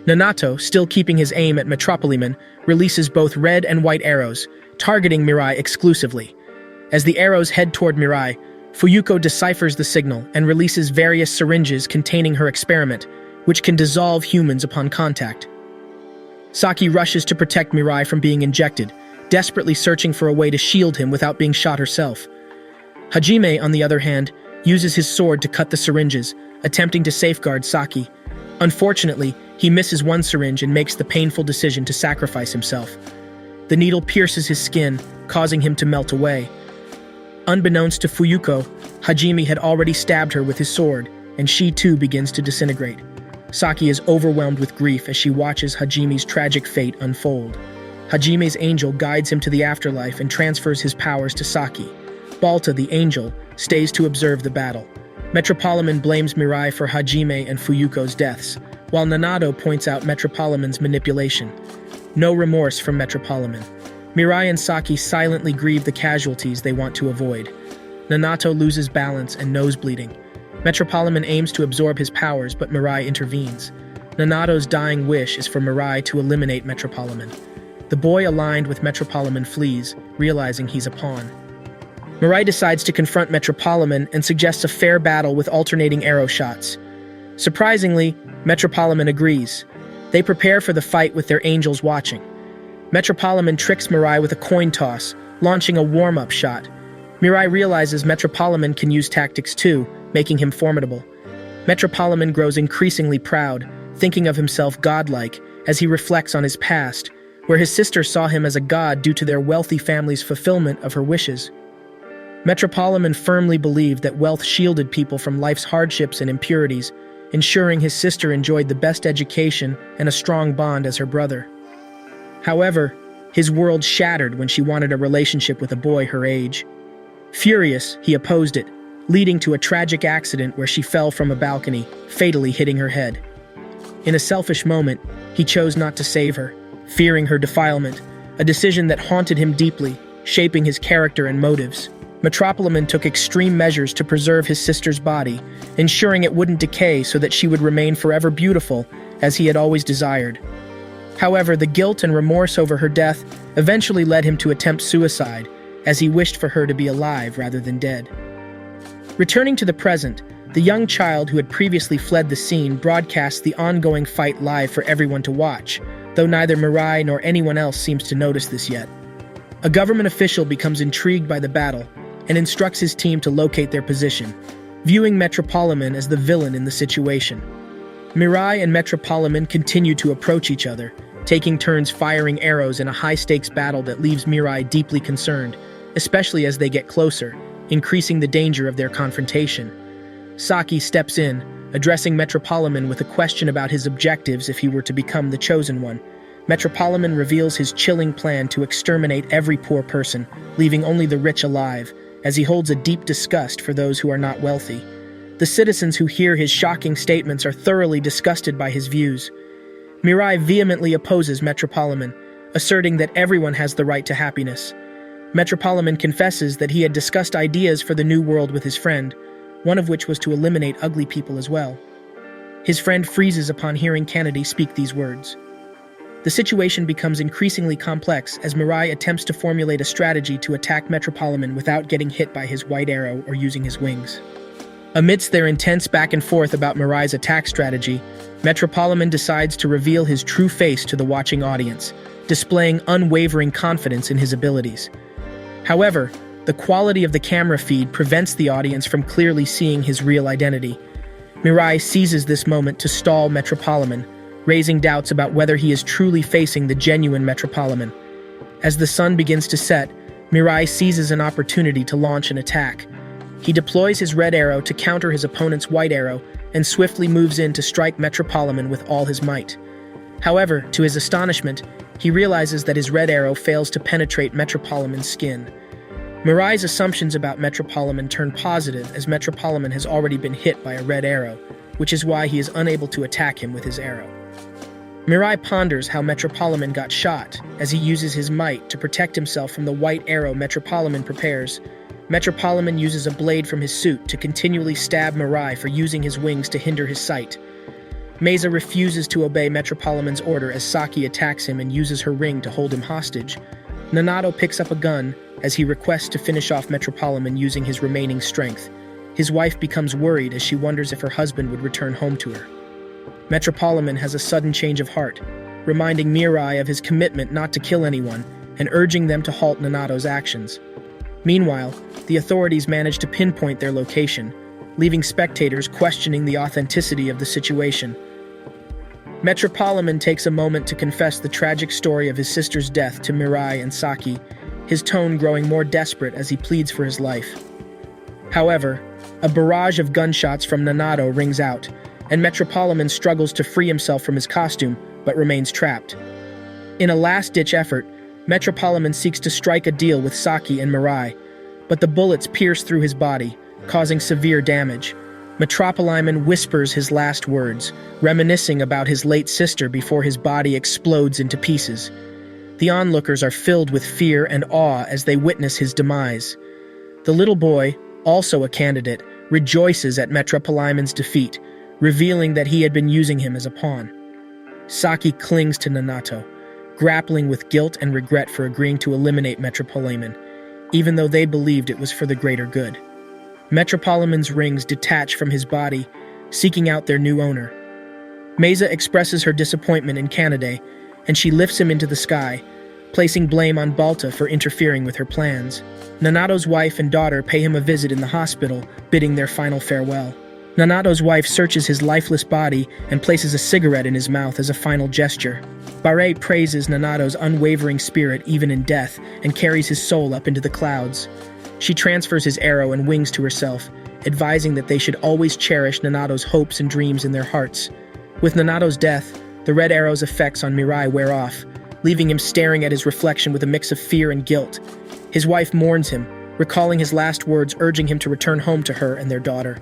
Nanato, still keeping his aim at Metropolitan, releases both red and white arrows, targeting Mirai exclusively. As the arrows head toward Mirai, Fuyuko deciphers the signal and releases various syringes containing her experiment, which can dissolve humans upon contact. Saki rushes to protect Mirai from being injected, desperately searching for a way to shield him without being shot herself. Hajime, on the other hand, uses his sword to cut the syringes, attempting to safeguard Saki. Unfortunately, he misses one syringe and makes the painful decision to sacrifice himself. The needle pierces his skin, causing him to melt away. Unbeknownst to Fuyuko, Hajime had already stabbed her with his sword, and she too begins to disintegrate. Saki is overwhelmed with grief as she watches Hajime's tragic fate unfold. Hajime's angel guides him to the afterlife and transfers his powers to Saki. Balta, the angel, stays to observe the battle. Metropoliman blames Mirai for Hajime and Fuyuko's deaths, while Nanato points out Metropoliman's manipulation. No remorse from Metropoliman. Mirai and Saki silently grieve the casualties they want to avoid. Nanato loses balance and nosebleeding. Metropoliman aims to absorb his powers, but Mirai intervenes. Nanato's dying wish is for Mirai to eliminate Metropoliman. The boy aligned with Metropoliman flees, realizing he's a pawn. Mirai decides to confront Metropoliman and suggests a fair battle with alternating arrow shots. Surprisingly, Metropoliman agrees. They prepare for the fight with their angels watching. Metropoliman tricks Mirai with a coin toss, launching a warm-up shot. Mirai realizes Metropoliman can use tactics too, making him formidable. Metropoliman grows increasingly proud, thinking of himself godlike, as he reflects on his past, where his sister saw him as a god due to their wealthy family's fulfillment of her wishes. Metropoliman firmly believed that wealth shielded people from life's hardships and impurities, ensuring his sister enjoyed the best education and a strong bond as her brother. However, his world shattered when she wanted a relationship with a boy her age. Furious, he opposed it, leading to a tragic accident where she fell from a balcony, fatally hitting her head. In a selfish moment, he chose not to save her, fearing her defilement, a decision that haunted him deeply, shaping his character and motives. Metropoliman took extreme measures to preserve his sister's body, ensuring it wouldn't decay so that she would remain forever beautiful, as he had always desired. However, the guilt and remorse over her death eventually led him to attempt suicide, as he wished for her to be alive rather than dead. Returning to the present, the young child who had previously fled the scene broadcasts the ongoing fight live for everyone to watch, though neither Mirai nor anyone else seems to notice this yet. A government official becomes intrigued by the battle and instructs his team to locate their position, viewing Metropoliman as the villain in the situation. Mirai and Metropoliman continue to approach each other, taking turns firing arrows in a high-stakes battle that leaves Mirai deeply concerned, especially as they get closer, increasing the danger of their confrontation. Saki steps in, addressing Metropoliman with a question about his objectives if he were to become the chosen one. Metropoliman reveals his chilling plan to exterminate every poor person, leaving only the rich alive, as he holds a deep disgust for those who are not wealthy. The citizens who hear his shocking statements are thoroughly disgusted by his views. Mirai vehemently opposes Metropoliman, asserting that everyone has the right to happiness. Metropoliman confesses that he had discussed ideas for the new world with his friend, one of which was to eliminate ugly people as well. His friend freezes upon hearing Kennedy speak these words. The situation becomes increasingly complex as Mirai attempts to formulate a strategy to attack Metropoliman without getting hit by his white arrow or using his wings. Amidst their intense back and forth about Mirai's attack strategy, Metropoliman decides to reveal his true face to the watching audience, displaying unwavering confidence in his abilities. However, the quality of the camera feed prevents the audience from clearly seeing his real identity. Mirai seizes this moment to stall Metropoliman, raising doubts about whether he is truly facing the genuine Metropoliman. As the sun begins to set, Mirai seizes an opportunity to launch an attack. He deploys his red arrow to counter his opponent's white arrow and swiftly moves in to strike Metropoliman with all his might. However, to his astonishment, he realizes that his red arrow fails to penetrate Metropoliman's skin. Mirai's assumptions about Metropoliman turn positive as Metropoliman has already been hit by a red arrow, which is why he is unable to attack him with his arrow. Mirai ponders how Metropoliman got shot as he uses his might to protect himself from the white arrow Metropoliman prepares. Metropoliman uses a blade from his suit to continually stab Mirai for using his wings to hinder his sight. Mesa refuses to obey Metropoliman's order as Saki attacks him and uses her ring to hold him hostage. Nanato picks up a gun as he requests to finish off Metropoliman using his remaining strength. His wife becomes worried as she wonders if her husband would return home to her. Metropoliman has a sudden change of heart, reminding Mirai of his commitment not to kill anyone and urging them to halt Nanato's actions. Meanwhile, the authorities manage to pinpoint their location, leaving spectators questioning the authenticity of the situation. Metropolitan takes a moment to confess the tragic story of his sister's death to Mirai and Saki, his tone growing more desperate as he pleads for his life. However, a barrage of gunshots from Nanato rings out, and Metropolitan struggles to free himself from his costume, but remains trapped. In a last-ditch effort, Metropolitan seeks to strike a deal with Saki and Mirai, but the bullets pierce through his body, causing severe damage. Metropolitan whispers his last words, reminiscing about his late sister before his body explodes into pieces. The onlookers are filled with fear and awe as they witness his demise. The little boy, also a candidate, rejoices at Metropolitan's defeat, revealing that he had been using him as a pawn. Saki clings to Nanato, grappling with guilt and regret for agreeing to eliminate Metropolitan, even though they believed it was for the greater good. Metropolitan's rings detach from his body, seeking out their new owner. Mesa expresses her disappointment in Canada, and she lifts him into the sky, placing blame on Balta for interfering with her plans. Nanato's wife and daughter pay him a visit in the hospital, bidding their final farewell. Nanato's wife searches his lifeless body and places a cigarette in his mouth as a final gesture. Bare praises Nanato's unwavering spirit even in death and carries his soul up into the clouds. She transfers his arrow and wings to herself, advising that they should always cherish Nanato's hopes and dreams in their hearts. With Nanato's death, the red arrow's effects on Mirai wear off, leaving him staring at his reflection with a mix of fear and guilt. His wife mourns him, recalling his last words urging him to return home to her and their daughter.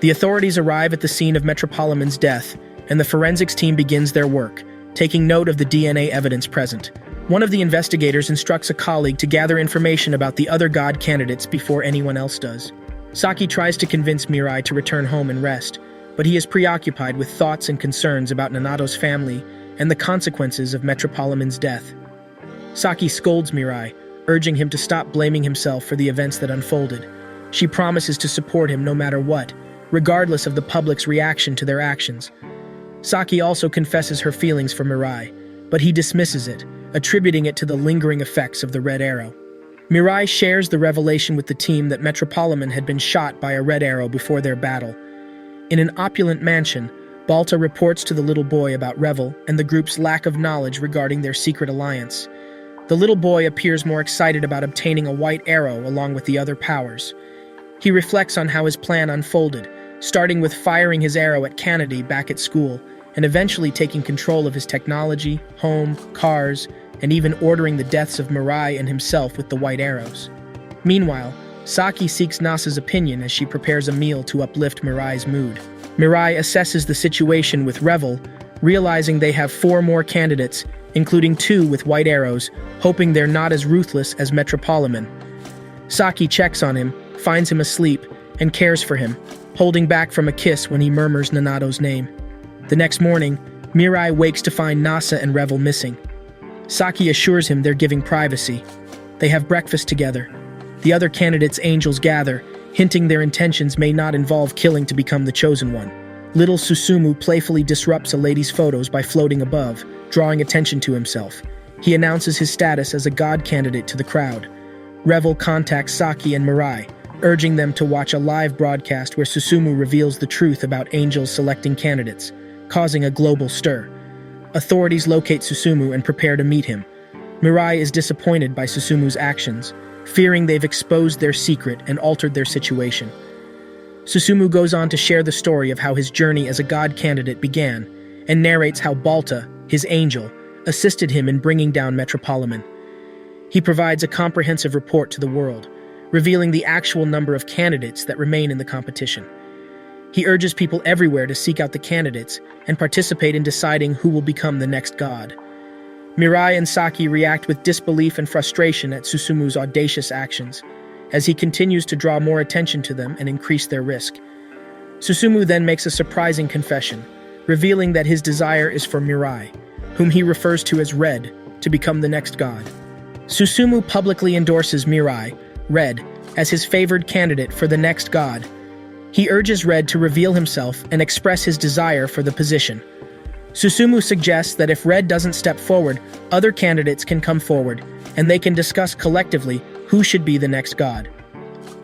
The authorities arrive at the scene of Metropolitan's death, and the forensics team begins their work, taking note of the DNA evidence present. One of the investigators instructs a colleague to gather information about the other god candidates before anyone else does. Saki tries to convince Mirai to return home and rest, but he is preoccupied with thoughts and concerns about Nanato's family and the consequences of Metropolitan's death. Saki scolds Mirai, urging him to stop blaming himself for the events that unfolded. She promises to support him no matter what, regardless of the public's reaction to their actions. Saki also confesses her feelings for Mirai, but he dismisses it, attributing it to the lingering effects of the red arrow. Mirai shares the revelation with the team that Metropolitan had been shot by a red arrow before their battle. In an opulent mansion, Balta reports to the little boy about Revel and the group's lack of knowledge regarding their secret alliance. The little boy appears more excited about obtaining a white arrow along with the other powers. He reflects on how his plan unfolded, starting with firing his arrow at Kennedy back at school, and eventually taking control of his technology, home, cars, and even ordering the deaths of Mirai and himself with the white arrows. Meanwhile, Saki seeks Nasse's opinion as she prepares a meal to uplift Mirai's mood. Mirai assesses the situation with Revel, realizing they have 4 more candidates, including 2 with white arrows, hoping they're not as ruthless as Metropolitan. Saki checks on him, finds him asleep, and cares for him, holding back from a kiss when he murmurs Nanato's name. The next morning, Mirai wakes to find Nasse and Revel missing. Saki assures him they're giving privacy. They have breakfast together. The other candidates' angels gather, hinting their intentions may not involve killing to become the chosen one. Little Susumu playfully disrupts a lady's photos by floating above, drawing attention to himself. He announces his status as a god candidate to the crowd. Revel contacts Saki and Mirai, urging them to watch a live broadcast where Susumu reveals the truth about angels selecting candidates, causing a global stir. Authorities locate Susumu and prepare to meet him. Mirai is disappointed by Susumu's actions, fearing they've exposed their secret and altered their situation. Susumu goes on to share the story of how his journey as a god candidate began, and narrates how Balta, his angel, assisted him in bringing down Metropolitan. He provides a comprehensive report to the world, revealing the actual number of candidates that remain in the competition. He urges people everywhere to seek out the candidates and participate in deciding who will become the next god. Mirai and Saki react with disbelief and frustration at Susumu's audacious actions, as he continues to draw more attention to them and increase their risk. Susumu then makes a surprising confession, revealing that his desire is for Mirai, whom he refers to as Red, to become the next god. Susumu publicly endorses Mirai, Red, as his favored candidate for the next god. He urges Red to reveal himself and express his desire for the position. Susumu suggests that if Red doesn't step forward, other candidates can come forward, and they can discuss collectively Who should be the next god?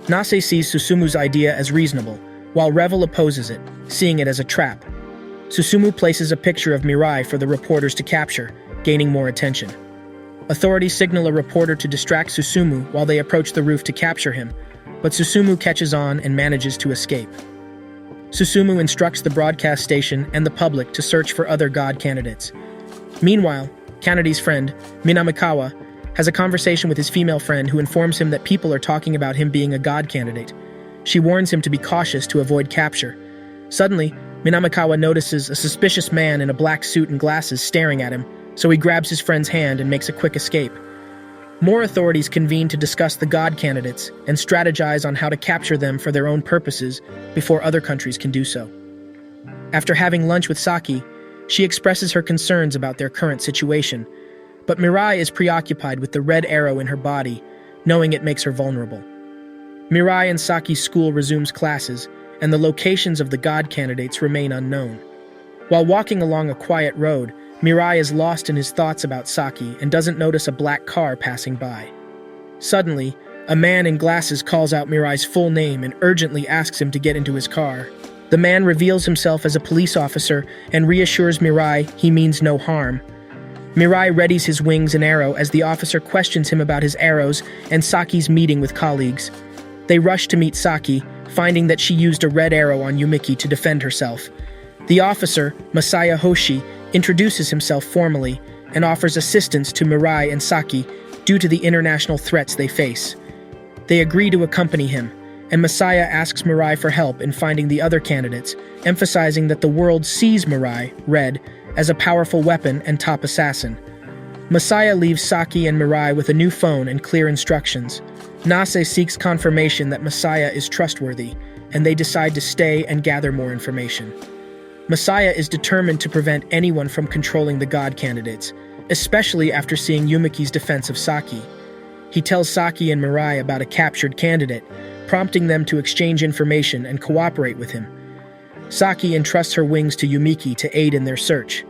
Nasse sees Susumu's idea as reasonable, while Revel opposes it, seeing it as a trap. Susumu places a picture of Mirai for the reporters to capture, gaining more attention. Authorities signal a reporter to distract Susumu while they approach the roof to capture him, but Susumu catches on and manages to escape. Susumu instructs the broadcast station and the public to search for other god candidates. Meanwhile, Kanedi's friend, Minamikawa, has a conversation with his female friend who informs him that people are talking about him being a god candidate. She warns him to be cautious to avoid capture. Suddenly, Minamikawa notices a suspicious man in a black suit and glasses staring at him, so he grabs his friend's hand and makes a quick escape. More authorities convene to discuss the god candidates and strategize on how to capture them for their own purposes before other countries can do so. After having lunch with Saki, she expresses her concerns about their current situation, but Mirai is preoccupied with the red arrow in her body, knowing it makes her vulnerable. Mirai and Saki's school resumes classes, and the locations of the god candidates remain unknown. While walking along a quiet road, Mirai is lost in his thoughts about Saki and doesn't notice a black car passing by. Suddenly, a man in glasses calls out Mirai's full name and urgently asks him to get into his car. The man reveals himself as a police officer and reassures Mirai he means no harm. Mirai readies his wings and arrow as the officer questions him about his arrows and Saki's meeting with colleagues. They rush to meet Saki, finding that she used a red arrow on Yumiki to defend herself. The officer, Masaya Hoshi, introduces himself formally and offers assistance to Mirai and Saki due to the international threats they face. They agree to accompany him, and Masaya asks Mirai for help in finding the other candidates, emphasizing that the world sees Mirai, Red, as a powerful weapon and top assassin. Masaya leaves Saki and Mirai with a new phone and clear instructions. Nasse seeks confirmation that Masaya is trustworthy, and they decide to stay and gather more information. Masaya is determined to prevent anyone from controlling the god candidates, especially after seeing Yumiki's defense of Saki. He tells Saki and Mirai about a captured candidate, prompting them to exchange information and cooperate with him. Saki entrusts her wings to Yumiki to aid in their search.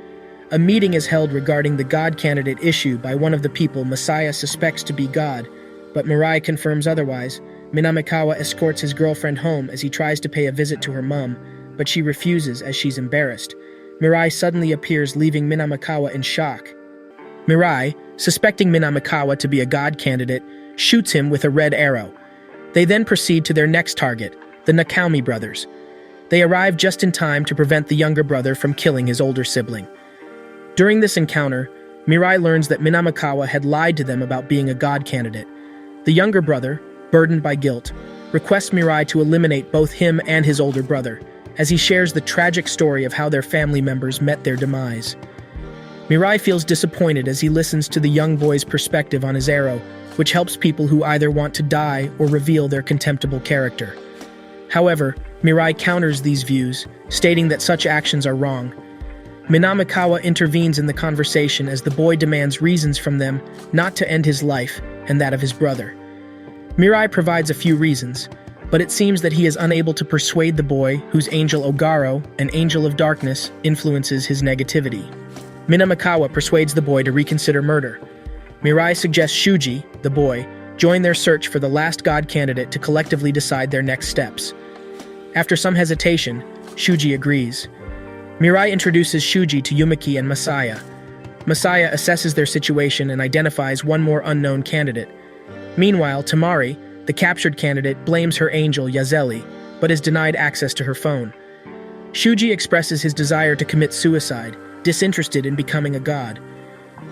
A meeting is held regarding the god candidate issue by one of the people Masaya suspects to be God, but Mirai confirms otherwise. Minamikawa escorts his girlfriend home as he tries to pay a visit to her mom, but she refuses as she's embarrassed. Mirai suddenly appears, leaving Minamikawa in shock. Mirai, suspecting Minamikawa to be a god candidate, shoots him with a red arrow. They then proceed to their next target, the Nakaumi brothers. They arrive just in time to prevent the younger brother from killing his older sibling. During this encounter, Mirai learns that Minamikawa had lied to them about being a god candidate. The younger brother, burdened by guilt, requests Mirai to eliminate both him and his older brother, as he shares the tragic story of how their family members met their demise. Mirai feels disappointed as he listens to the young boy's perspective on his arrow, which helps people who either want to die or reveal their contemptible character. However, Mirai counters these views, stating that such actions are wrong. Minamikawa intervenes in the conversation as the boy demands reasons from them not to end his life and that of his brother. Mirai provides a few reasons, but it seems that he is unable to persuade the boy whose angel Ogaro, an angel of darkness, influences his negativity. Minamikawa persuades the boy to reconsider murder. Mirai suggests Shuji, the boy, join their search for the last god candidate to collectively decide their next steps. After some hesitation, Shuji agrees. Mirai introduces Shuji to Yumiki and Masaya. Masaya assesses their situation and identifies one more unknown candidate. Meanwhile, Tamari, the captured candidate, blames her angel Yazeli, but is denied access to her phone. Shuji expresses his desire to commit suicide, disinterested in becoming a god.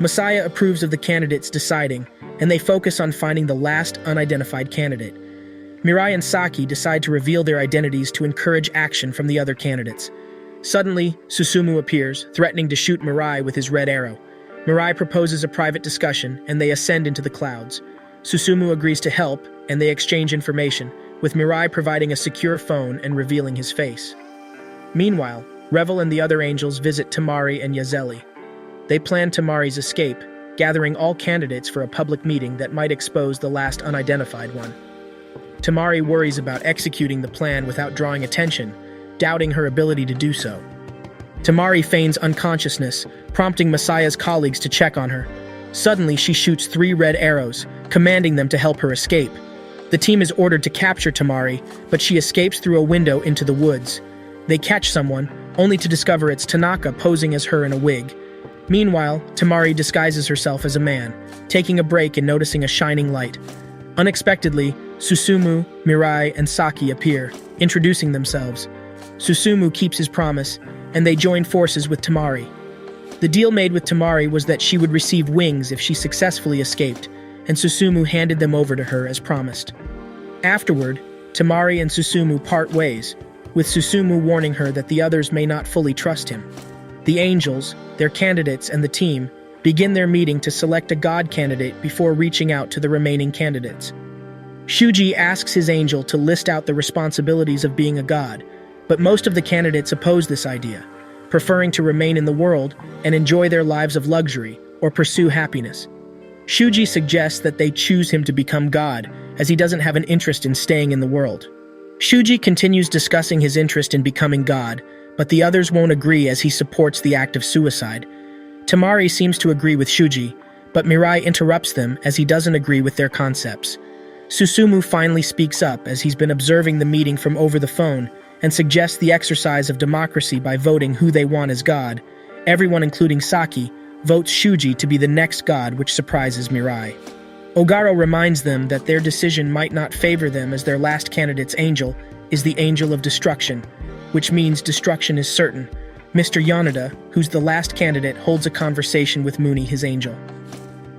Masaya approves of the candidates deciding, and they focus on finding the last unidentified candidate. Mirai and Saki decide to reveal their identities to encourage action from the other candidates. Suddenly, Susumu appears, threatening to shoot Mirai with his red arrow. Mirai proposes a private discussion, and they ascend into the clouds. Susumu agrees to help, and they exchange information, with Mirai providing a secure phone and revealing his face. Meanwhile, Revel and the other angels visit Tamari and Yazeli. They plan Tamari's escape, gathering all candidates for a public meeting that might expose the last unidentified one. Tamari worries about executing the plan without drawing attention, doubting her ability to do so. Tamari feigns unconsciousness, prompting Masaya's colleagues to check on her. Suddenly, she shoots 3 red arrows, commanding them to help her escape. The team is ordered to capture Tamari, but she escapes through a window into the woods. They catch someone, only to discover it's Tanaka posing as her in a wig. Meanwhile, Tamari disguises herself as a man, taking a break and noticing a shining light. Unexpectedly, Susumu, Mirai, and Saki appear, introducing themselves. Susumu keeps his promise, and they join forces with Tamari. The deal made with Tamari was that she would receive wings if she successfully escaped, and Susumu handed them over to her as promised. Afterward, Tamari and Susumu part ways, with Susumu warning her that the others may not fully trust him. The angels, their candidates, and the team begin their meeting to select a god candidate before reaching out to the remaining candidates. Shuji asks his angel to list out the responsibilities of being a god, but most of the candidates oppose this idea, preferring to remain in the world and enjoy their lives of luxury or pursue happiness. Shuji suggests that they choose him to become god, as he doesn't have an interest in staying in the world. Shuji continues discussing his interest in becoming god, but the others won't agree as he supports the act of suicide. Tamari seems to agree with Shuji, but Mirai interrupts them as he doesn't agree with their concepts. Susumu finally speaks up as he's been observing the meeting from over the phone and suggests the exercise of democracy by voting who they want as god. Everyone, including Saki, votes Shuji to be the next god, which surprises Mirai. Ogaro reminds them that their decision might not favor them as their last candidate's angel is the Angel of Destruction, which means destruction is certain. Mr. Yoneda, who's the last candidate, holds a conversation with Muni, his angel.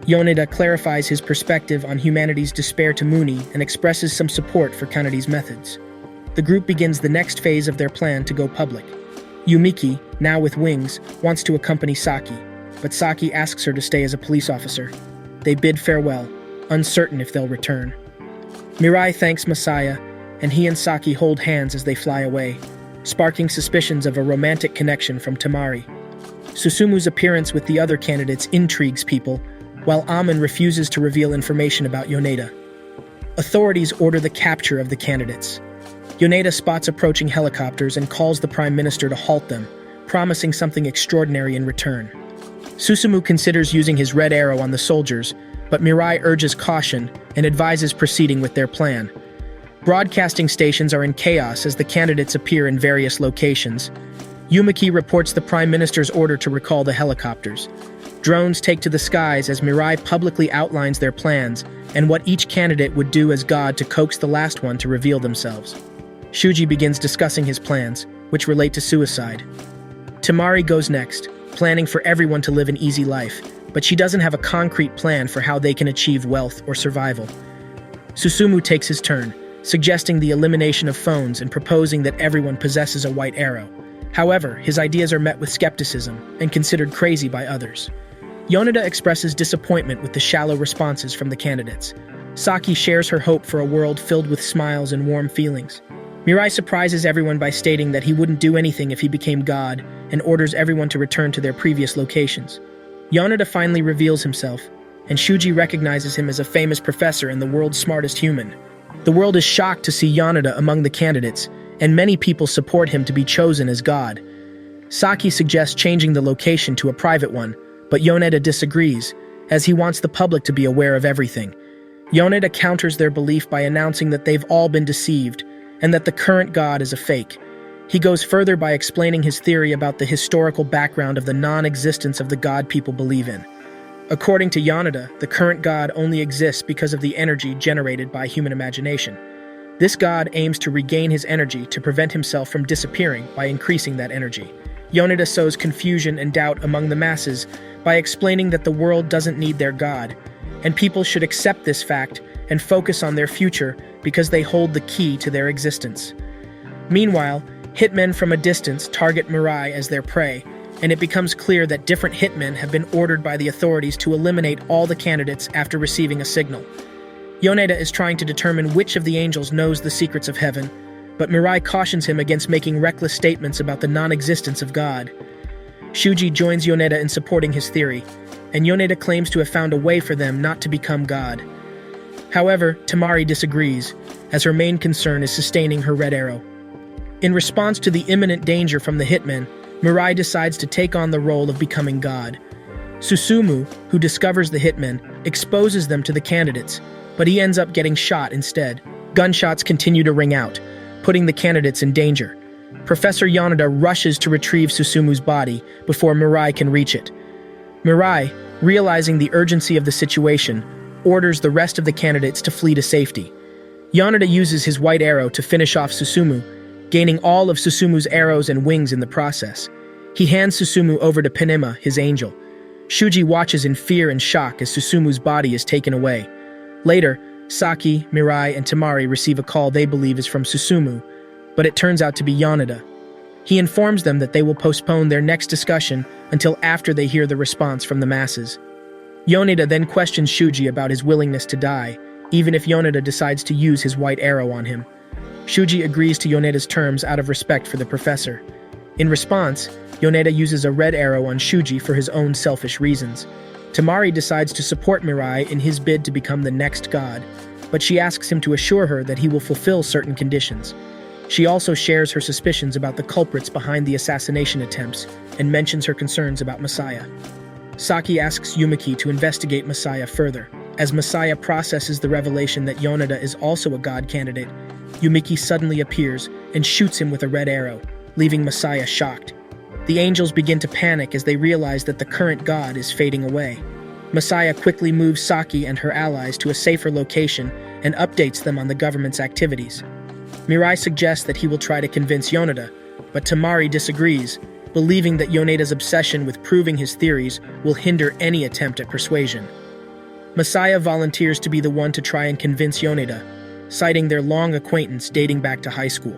Yoneda clarifies his perspective on humanity's despair to Muni and expresses some support for Kanede's methods. The group begins the next phase of their plan to go public. Yumiki, now with wings, wants to accompany Saki, but Saki asks her to stay as a police officer. They bid farewell, uncertain if they'll return. Mirai thanks Masaya, and he and Saki hold hands as they fly away, sparking suspicions of a romantic connection from Tamari. Susumu's appearance with the other candidates intrigues people, while Amon refuses to reveal information about Yoneda. Authorities order the capture of the candidates. Yoneda spots approaching helicopters and calls the Prime Minister to halt them, promising something extraordinary in return. Susumu considers using his red arrow on the soldiers, but Mirai urges caution and advises proceeding with their plan. Broadcasting stations are in chaos as the candidates appear in various locations. Yumiki reports the Prime Minister's order to recall the helicopters. Drones take to the skies as Mirai publicly outlines their plans and what each candidate would do as god to coax the last one to reveal themselves. Shuji begins discussing his plans, which relate to suicide. Tamari goes next, planning for everyone to live an easy life, but she doesn't have a concrete plan for how they can achieve wealth or survival. Susumu takes his turn, suggesting the elimination of phones and proposing that everyone possesses a white arrow. However, his ideas are met with skepticism and considered crazy by others. Yoneda expresses disappointment with the shallow responses from the candidates. Saki shares her hope for a world filled with smiles and warm feelings. Mirai surprises everyone by stating that he wouldn't do anything if he became god and orders everyone to return to their previous locations. Yoneda finally reveals himself, and Shuji recognizes him as a famous professor and the world's smartest human. The world is shocked to see Yoneda among the candidates, and many people support him to be chosen as god. Saki suggests changing the location to a private one, but Yoneda disagrees, as he wants the public to be aware of everything. Yoneda counters their belief by announcing that they've all been deceived, and that the current god is a fake. He goes further by explaining his theory about the historical background of the non-existence of the god people believe in. According to Yoneda, the current god only exists because of the energy generated by human imagination. This god aims to regain his energy to prevent himself from disappearing by increasing that energy. Yoneda sows confusion and doubt among the masses by explaining that the world doesn't need their god, and people should accept this fact and focus on their future because they hold the key to their existence. Meanwhile, hitmen from a distance target Mirai as their prey, and it becomes clear that different hitmen have been ordered by the authorities to eliminate all the candidates after receiving a signal. Yoneda is trying to determine which of the angels knows the secrets of heaven, but Mirai cautions him against making reckless statements about the non-existence of God. Shuji joins Yoneda in supporting his theory, and Yoneda claims to have found a way for them not to become God. However, Tamari disagrees, as her main concern is sustaining her red arrow. In response to the imminent danger from the hitmen, Mirai decides to take on the role of becoming God. Susumu, who discovers the hitmen, exposes them to the candidates, but he ends up getting shot instead. Gunshots continue to ring out, putting the candidates in danger. Professor Yoneda rushes to retrieve Susumu's body before Mirai can reach it. Mirai, realizing the urgency of the situation, orders the rest of the candidates to flee to safety. Yoneda uses his white arrow to finish off Susumu, gaining all of Susumu's arrows and wings in the process. He hands Susumu over to Penema, his angel. Shuji watches in fear and shock as Susumu's body is taken away. Later, Saki, Mirai, and Temari receive a call they believe is from Susumu, but it turns out to be Yoneda. He informs them that they will postpone their next discussion until after they hear the response from the masses. Yoneda then questions Shuji about his willingness to die, even if Yoneda decides to use his white arrow on him. Shuji agrees to Yoneda's terms out of respect for the professor. In response, Yoneda uses a red arrow on Shuji for his own selfish reasons. Temari decides to support Mirai in his bid to become the next god, but she asks him to assure her that he will fulfill certain conditions. She also shares her suspicions about the culprits behind the assassination attempts and mentions her concerns about Messiah. Saki asks Yumiki to investigate Messiah further. As Messiah processes the revelation that Yoneda is also a god candidate, Yumiki suddenly appears and shoots him with a red arrow, leaving Messiah shocked. The angels begin to panic as they realize that the current god is fading away. Messiah quickly moves Saki and her allies to a safer location and updates them on the government's activities. Mirai suggests that he will try to convince Yoneda, but Temari disagrees, believing that Yoneda's obsession with proving his theories will hinder any attempt at persuasion. Messiah volunteers to be the one to try and convince Yoneda, citing their long acquaintance dating back to high school.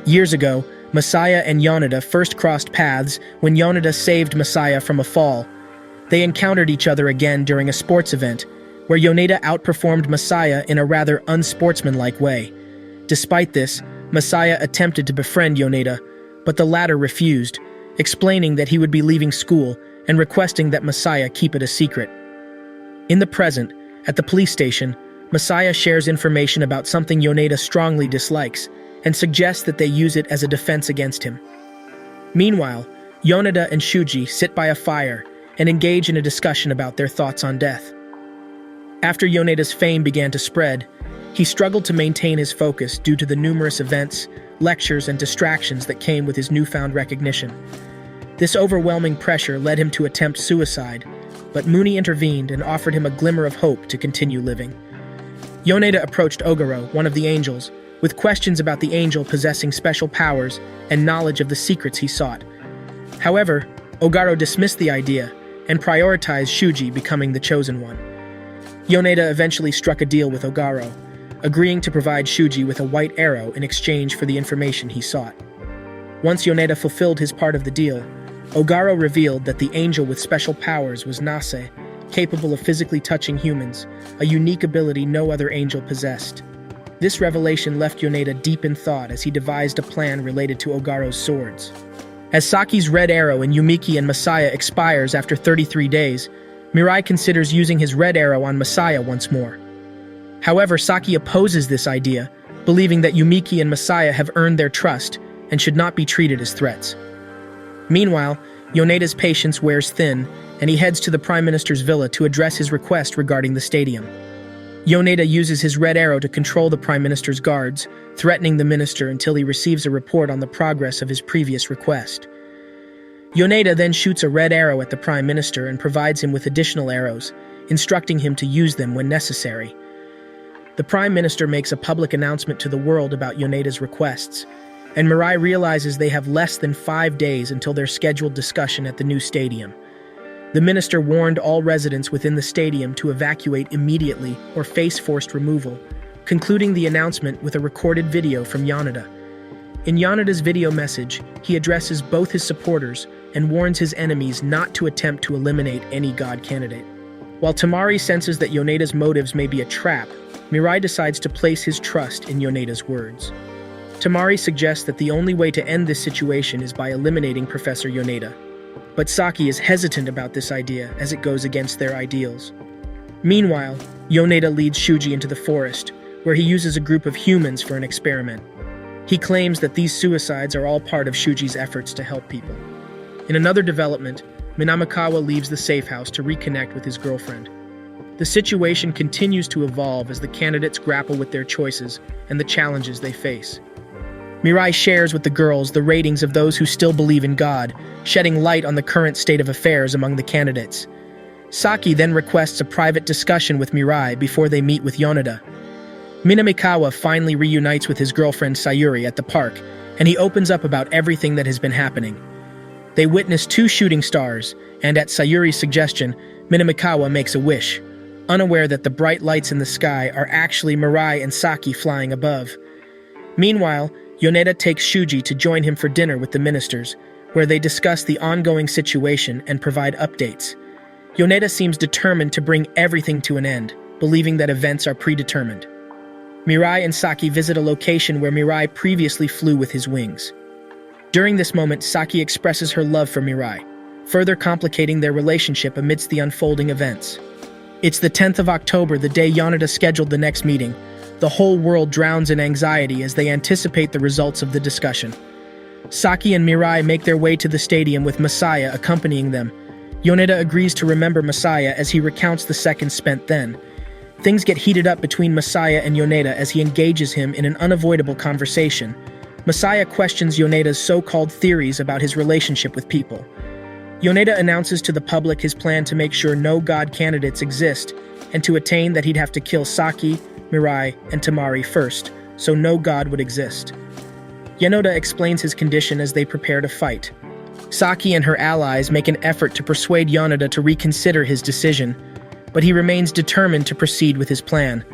Years ago, Messiah and Yoneda first crossed paths when Yoneda saved Messiah from a fall. They encountered each other again during a sports event, where Yoneda outperformed Messiah in a rather unsportsmanlike way. Despite this, Messiah attempted to befriend Yoneda, but the latter refused, explaining that he would be leaving school and requesting that Messiah keep it a secret. In the present, at the police station, Messiah shares information about something Yoneda strongly dislikes and suggests that they use it as a defense against him. Meanwhile, Yoneda and Shuji sit by a fire and engage in a discussion about their thoughts on death. After Yoneda's fame began to spread, he struggled to maintain his focus due to the numerous events, lectures, and distractions that came with his newfound recognition. This overwhelming pressure led him to attempt suicide, but Muni intervened and offered him a glimmer of hope to continue living. Yoneda approached Ogaro, one of the angels, with questions about the angel possessing special powers and knowledge of the secrets he sought. However, Ogaro dismissed the idea and prioritized Shuji becoming the chosen one. Yoneda eventually struck a deal with Ogaro, agreeing to provide Shuji with a white arrow in exchange for the information he sought. Once Yoneda fulfilled his part of the deal, Ogaro revealed that the angel with special powers was Nasse, capable of physically touching humans, a unique ability no other angel possessed. This revelation left Yoneda deep in thought as he devised a plan related to Ogaro's swords. As Saki's red arrow in Yumiki and Messiah expires after 33 days, Mirai considers using his red arrow on Messiah once more. However, Saki opposes this idea, believing that Yumiki and Messiah have earned their trust and should not be treated as threats. Meanwhile, Yoneda's patience wears thin, and he heads to the Prime Minister's villa to address his request regarding the stadium. Yoneda uses his red arrow to control the Prime Minister's guards, threatening the minister until he receives a report on the progress of his previous request. Yoneda then shoots a red arrow at the Prime Minister and provides him with additional arrows, instructing him to use them when necessary. The Prime Minister makes a public announcement to the world about Yoneda's requests, and Mirai realizes they have less than 5 days until their scheduled discussion at the new stadium. The minister warned all residents within the stadium to evacuate immediately or face forced removal, concluding the announcement with a recorded video from Yoneda. In Yoneda's video message, he addresses both his supporters and warns his enemies not to attempt to eliminate any god candidate. While Temari senses that Yoneda's motives may be a trap, Mirai decides to place his trust in Yoneda's words. Temari suggests that the only way to end this situation is by eliminating Professor Yoneda, but Saki is hesitant about this idea as it goes against their ideals. Meanwhile, Yoneda leads Shuji into the forest, where he uses a group of humans for an experiment. He claims that these suicides are all part of Shuji's efforts to help people. In another development, Minamikawa leaves the safe house to reconnect with his girlfriend. The situation continues to evolve as the candidates grapple with their choices and the challenges they face. Mirai shares with the girls the ratings of those who still believe in God, shedding light on the current state of affairs among the candidates. Saki then requests a private discussion with Mirai before they meet with Yoneda. Minamikawa finally reunites with his girlfriend Sayuri at the park, and he opens up about everything that has been happening. They witness 2 shooting stars, and at Sayuri's suggestion, Minamikawa makes a wish, unaware that the bright lights in the sky are actually Mirai and Saki flying above. Meanwhile, Yoneda takes Shuji to join him for dinner with the ministers, where they discuss the ongoing situation and provide updates. Yoneda seems determined to bring everything to an end, believing that events are predetermined. Mirai and Saki visit a location where Mirai previously flew with his wings. During this moment, Saki expresses her love for Mirai, further complicating their relationship amidst the unfolding events. It's the 10th of October, the day Yoneda scheduled the next meeting. The whole world drowns in anxiety as they anticipate the results of the discussion. Saki and Mirai make their way to the stadium with Masaya accompanying them. Yoneda agrees to remember Masaya as he recounts the seconds spent then. Things get heated up between Masaya and Yoneda as he engages him in an unavoidable conversation. Masaya questions Yoneda's so-called theories about his relationship with people. Yoneda announces to the public his plan to make sure no god candidates exist, and to attain that he'd have to kill Saki, Mirai, and Tamari first, so no god would exist. Yoneda explains his condition as they prepare to fight. Saki and her allies make an effort to persuade Yoneda to reconsider his decision, but he remains determined to proceed with his plan.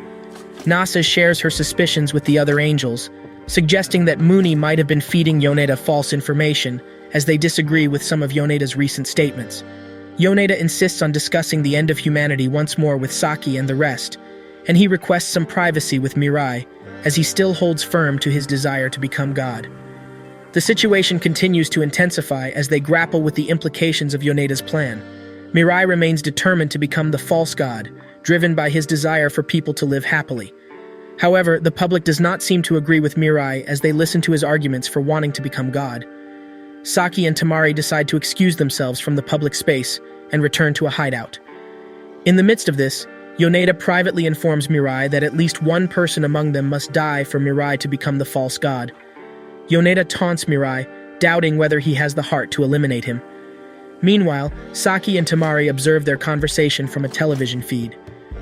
Nasse shares her suspicions with the other angels, suggesting that Muni might have been feeding Yoneda false information, as they disagree with some of Yoneda's recent statements. Yoneda insists on discussing the end of humanity once more with Saki and the rest, and he requests some privacy with Mirai, as he still holds firm to his desire to become God. The situation continues to intensify as they grapple with the implications of Yoneda's plan. Mirai remains determined to become the false god, driven by his desire for people to live happily. However, the public does not seem to agree with Mirai as they listen to his arguments for wanting to become God. Saki and Tamari decide to excuse themselves from the public space and return to a hideout. In the midst of this, Yoneda privately informs Mirai that at least one person among them must die for Mirai to become the false god. Yoneda taunts Mirai, doubting whether he has the heart to eliminate him. Meanwhile, Saki and Tamari observe their conversation from a television feed.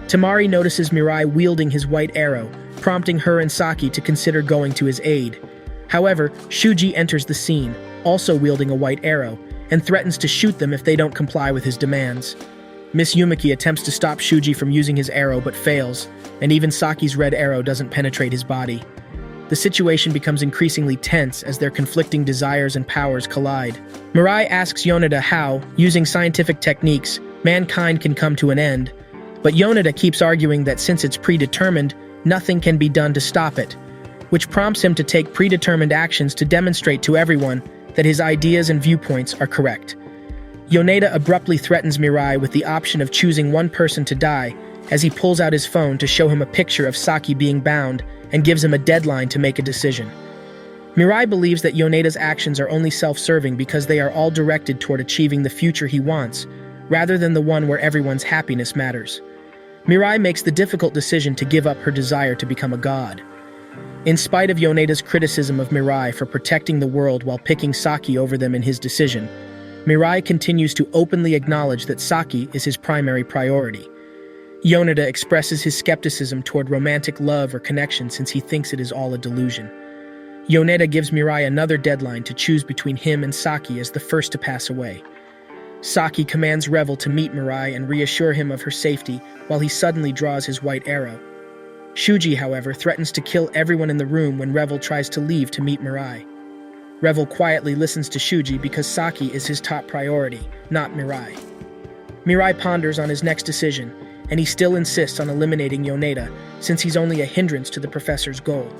Tamari notices Mirai wielding his white arrow, prompting her and Saki to consider going to his aid. However, Shuji enters the scene, also wielding a white arrow, and threatens to shoot them if they don't comply with his demands. Miss Yumiki attempts to stop Shuji from using his arrow but fails, and even Saki's red arrow doesn't penetrate his body. The situation becomes increasingly tense as their conflicting desires and powers collide. Mirai asks Yoneda how, using scientific techniques, mankind can come to an end, but Yoneda keeps arguing that since it's predetermined, nothing can be done to stop it, which prompts him to take predetermined actions to demonstrate to everyone that his ideas and viewpoints are correct. Yoneda abruptly threatens Mirai with the option of choosing one person to die as he pulls out his phone to show him a picture of Saki being bound and gives him a deadline to make a decision. Mirai believes that Yoneda's actions are only self-serving because they are all directed toward achieving the future he wants, rather than the one where everyone's happiness matters. Mirai makes the difficult decision to give up her desire to become a god. In spite of Yoneda's criticism of Mirai for protecting the world while picking Saki over them in his decision, Mirai continues to openly acknowledge that Saki is his primary priority. Yoneda expresses his skepticism toward romantic love or connection since he thinks it is all a delusion. Yoneda gives Mirai another deadline to choose between him and Saki as the first to pass away. Saki commands Revel to meet Mirai and reassure him of her safety while he suddenly draws his white arrow. Shuji, however, threatens to kill everyone in the room when Revel tries to leave to meet Mirai. Revel quietly listens to Shuji because Saki is his top priority, not Mirai. Mirai ponders on his next decision, and he still insists on eliminating Yoneda, since he's only a hindrance to the professor's goal.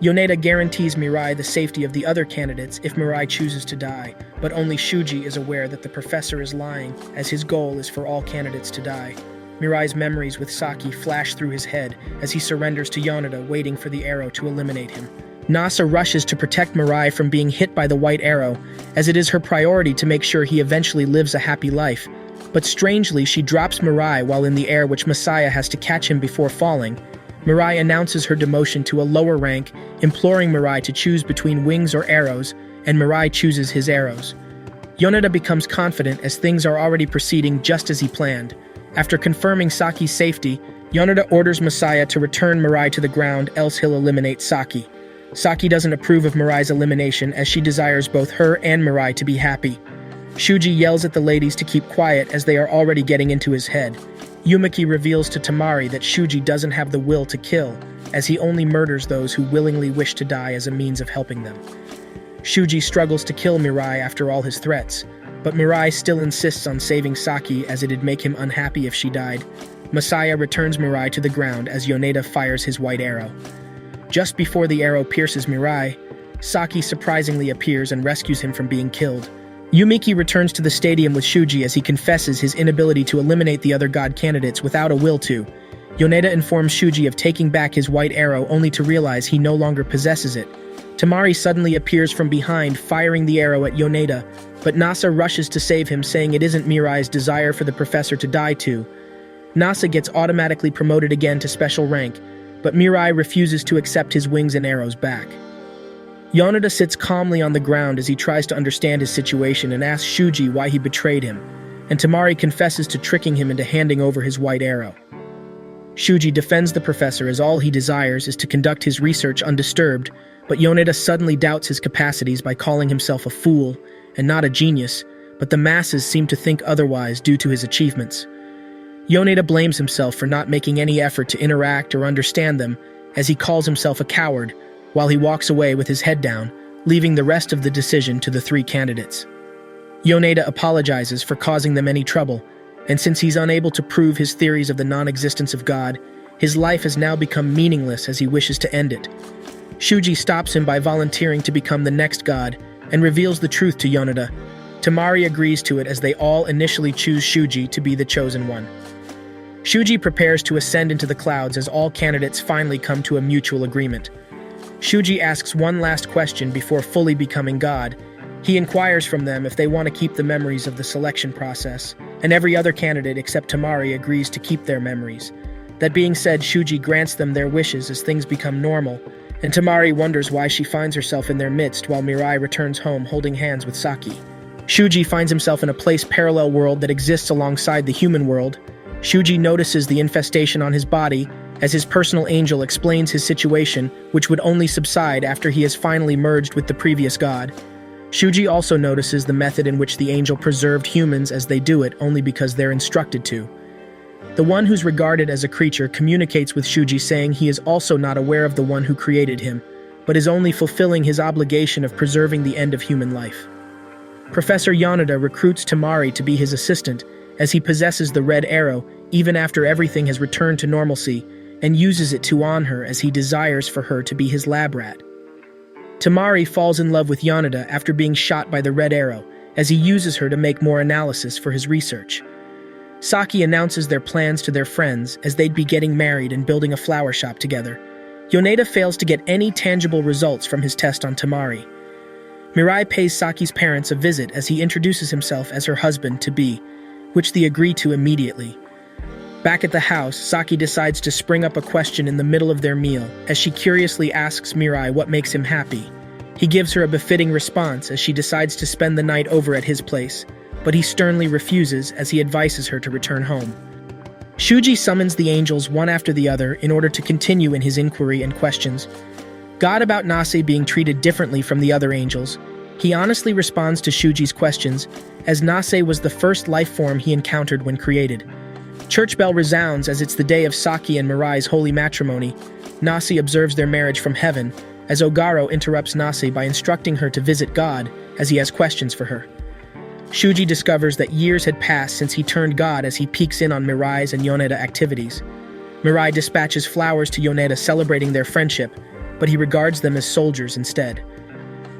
Yoneda guarantees Mirai the safety of the other candidates if Mirai chooses to die, but only Shuji is aware that the professor is lying, as his goal is for all candidates to die. Mirai's memories with Saki flash through his head as he surrenders to Yoneda, waiting for the arrow to eliminate him. Nasse rushes to protect Mirai from being hit by the white arrow, as it is her priority to make sure he eventually lives a happy life. But strangely, she drops Mirai while in the air, which Messiah has to catch him before falling. Mirai announces her demotion to a lower rank, imploring Mirai to choose between wings or arrows, and Mirai chooses his arrows. Yoneda becomes confident as things are already proceeding just as he planned. After confirming Saki's safety, Yoneda orders Messiah to return Mirai to the ground, else he'll eliminate Saki. Saki doesn't approve of Mirai's elimination as she desires both her and Mirai to be happy. Shuji yells at the ladies to keep quiet as they are already getting into his head. Yumeki reveals to Tamari that Shuji doesn't have the will to kill, as he only murders those who willingly wish to die as a means of helping them. Shuji struggles to kill Mirai after all his threats, but Mirai still insists on saving Saki as it'd make him unhappy if she died. Messiah returns Mirai to the ground as Yoneda fires his white arrow. Just before the arrow pierces Mirai, Saki surprisingly appears and rescues him from being killed. Yumeki returns to the stadium with Shuji as he confesses his inability to eliminate the other god candidates without a will to. Yoneda informs Shuji of taking back his white arrow only to realize he no longer possesses it. Tamari suddenly appears from behind, firing the arrow at Yoneda, but Nasse rushes to save him, saying it isn't Mirai's desire for the professor to die too. Nasse gets automatically promoted again to special rank, but Mirai refuses to accept his wings and arrows back. Yoneda sits calmly on the ground as he tries to understand his situation and asks Shuji why he betrayed him, and Tamari confesses to tricking him into handing over his white arrow. Shuji defends the professor as all he desires is to conduct his research undisturbed, but Yoneda suddenly doubts his capacities by calling himself a fool and not a genius, but the masses seem to think otherwise due to his achievements. Yoneda blames himself for not making any effort to interact or understand them, as he calls himself a coward, while he walks away with his head down, leaving the rest of the decision to the three candidates. Yoneda apologizes for causing them any trouble, and since he's unable to prove his theories of the non-existence of God, his life has now become meaningless as he wishes to end it. Shuji stops him by volunteering to become the next god, and reveals the truth to Yoneda. Tamari agrees to it as they all initially choose Shuji to be the chosen one. Shuji prepares to ascend into the clouds as all candidates finally come to a mutual agreement. Shuji asks one last question before fully becoming God. He inquires from them if they want to keep the memories of the selection process, and every other candidate except Tamari agrees to keep their memories. That being said, Shuji grants them their wishes as things become normal, and Tamari wonders why she finds herself in their midst while Mirai returns home holding hands with Saki. Shuji finds himself in a place parallel world that exists alongside the human world. Shuji notices the infestation on his body as his personal angel explains his situation, which would only subside after he has finally merged with the previous god. Shuji also notices the method in which the angel preserved humans as they do it only because they're instructed to. The one who's regarded as a creature communicates with Shuji, saying he is also not aware of the one who created him, but is only fulfilling his obligation of preserving the end of human life. Professor Yoneda recruits Tamari to be his assistant, as he possesses the red arrow even after everything has returned to normalcy, and uses it to on her as he desires for her to be his lab rat. Tamari falls in love with Yoneda after being shot by the red arrow, as he uses her to make more analysis for his research. Saki announces their plans to their friends as they'd be getting married and building a flower shop together. Yoneda fails to get any tangible results from his test on Tamari. Mirai pays Saki's parents a visit as he introduces himself as her husband-to-be, which they agree to immediately. Back at the house, Saki decides to spring up a question in the middle of their meal, as she curiously asks Mirai what makes him happy. He gives her a befitting response as she decides to spend the night over at his place, but he sternly refuses as he advises her to return home. Shuji summons the angels one after the other in order to continue in his inquiry and questions. God about Nasse being treated differently from the other angels, he honestly responds to Shuji's questions, as Nasse was the first life form he encountered when created. Church bell resounds as it's the day of Saki and Mirai's holy matrimony. Nasse observes their marriage from heaven, as Ogaro interrupts Nasse by instructing her to visit God, as he has questions for her. Shuji discovers that years had passed since he turned God as he peeks in on Mirai's and Yoneda activities. Mirai dispatches flowers to Yoneda celebrating their friendship, but he regards them as soldiers instead.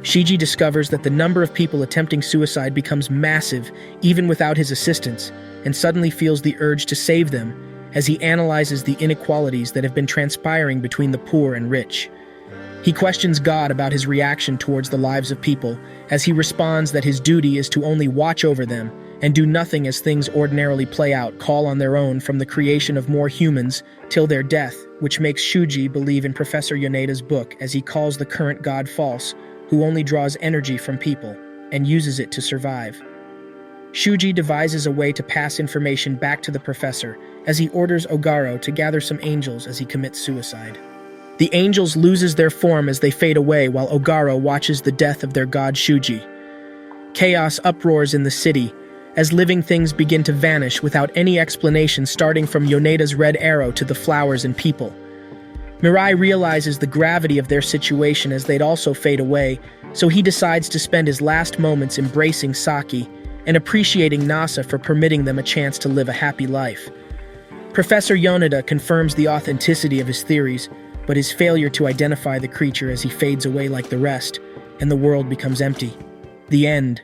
Shiji discovers that the number of people attempting suicide becomes massive even without his assistance, and suddenly feels the urge to save them as he analyzes the inequalities that have been transpiring between the poor and rich. He questions God about his reaction towards the lives of people, as he responds that his duty is to only watch over them and do nothing as things ordinarily play out, call on their own from the creation of more humans till their death, which makes Shuji believe in Professor Yoneda's book as he calls the current god false, who only draws energy from people and uses it to survive. Shuji devises a way to pass information back to the professor as he orders Ogaro to gather some angels as he commits suicide. The angels loses their form as they fade away while Ogaro watches the death of their god Shuji. Chaos uproars in the city as living things begin to vanish without any explanation, starting from Yoneda's red arrow to the flowers and people. Mirai realizes the gravity of their situation as they'd also fade away, so he decides to spend his last moments embracing Saki and appreciating Nasse for permitting them a chance to live a happy life. Professor Yoneda confirms the authenticity of his theories, but his failure to identify the creature as he fades away like the rest, and the world becomes empty. The end.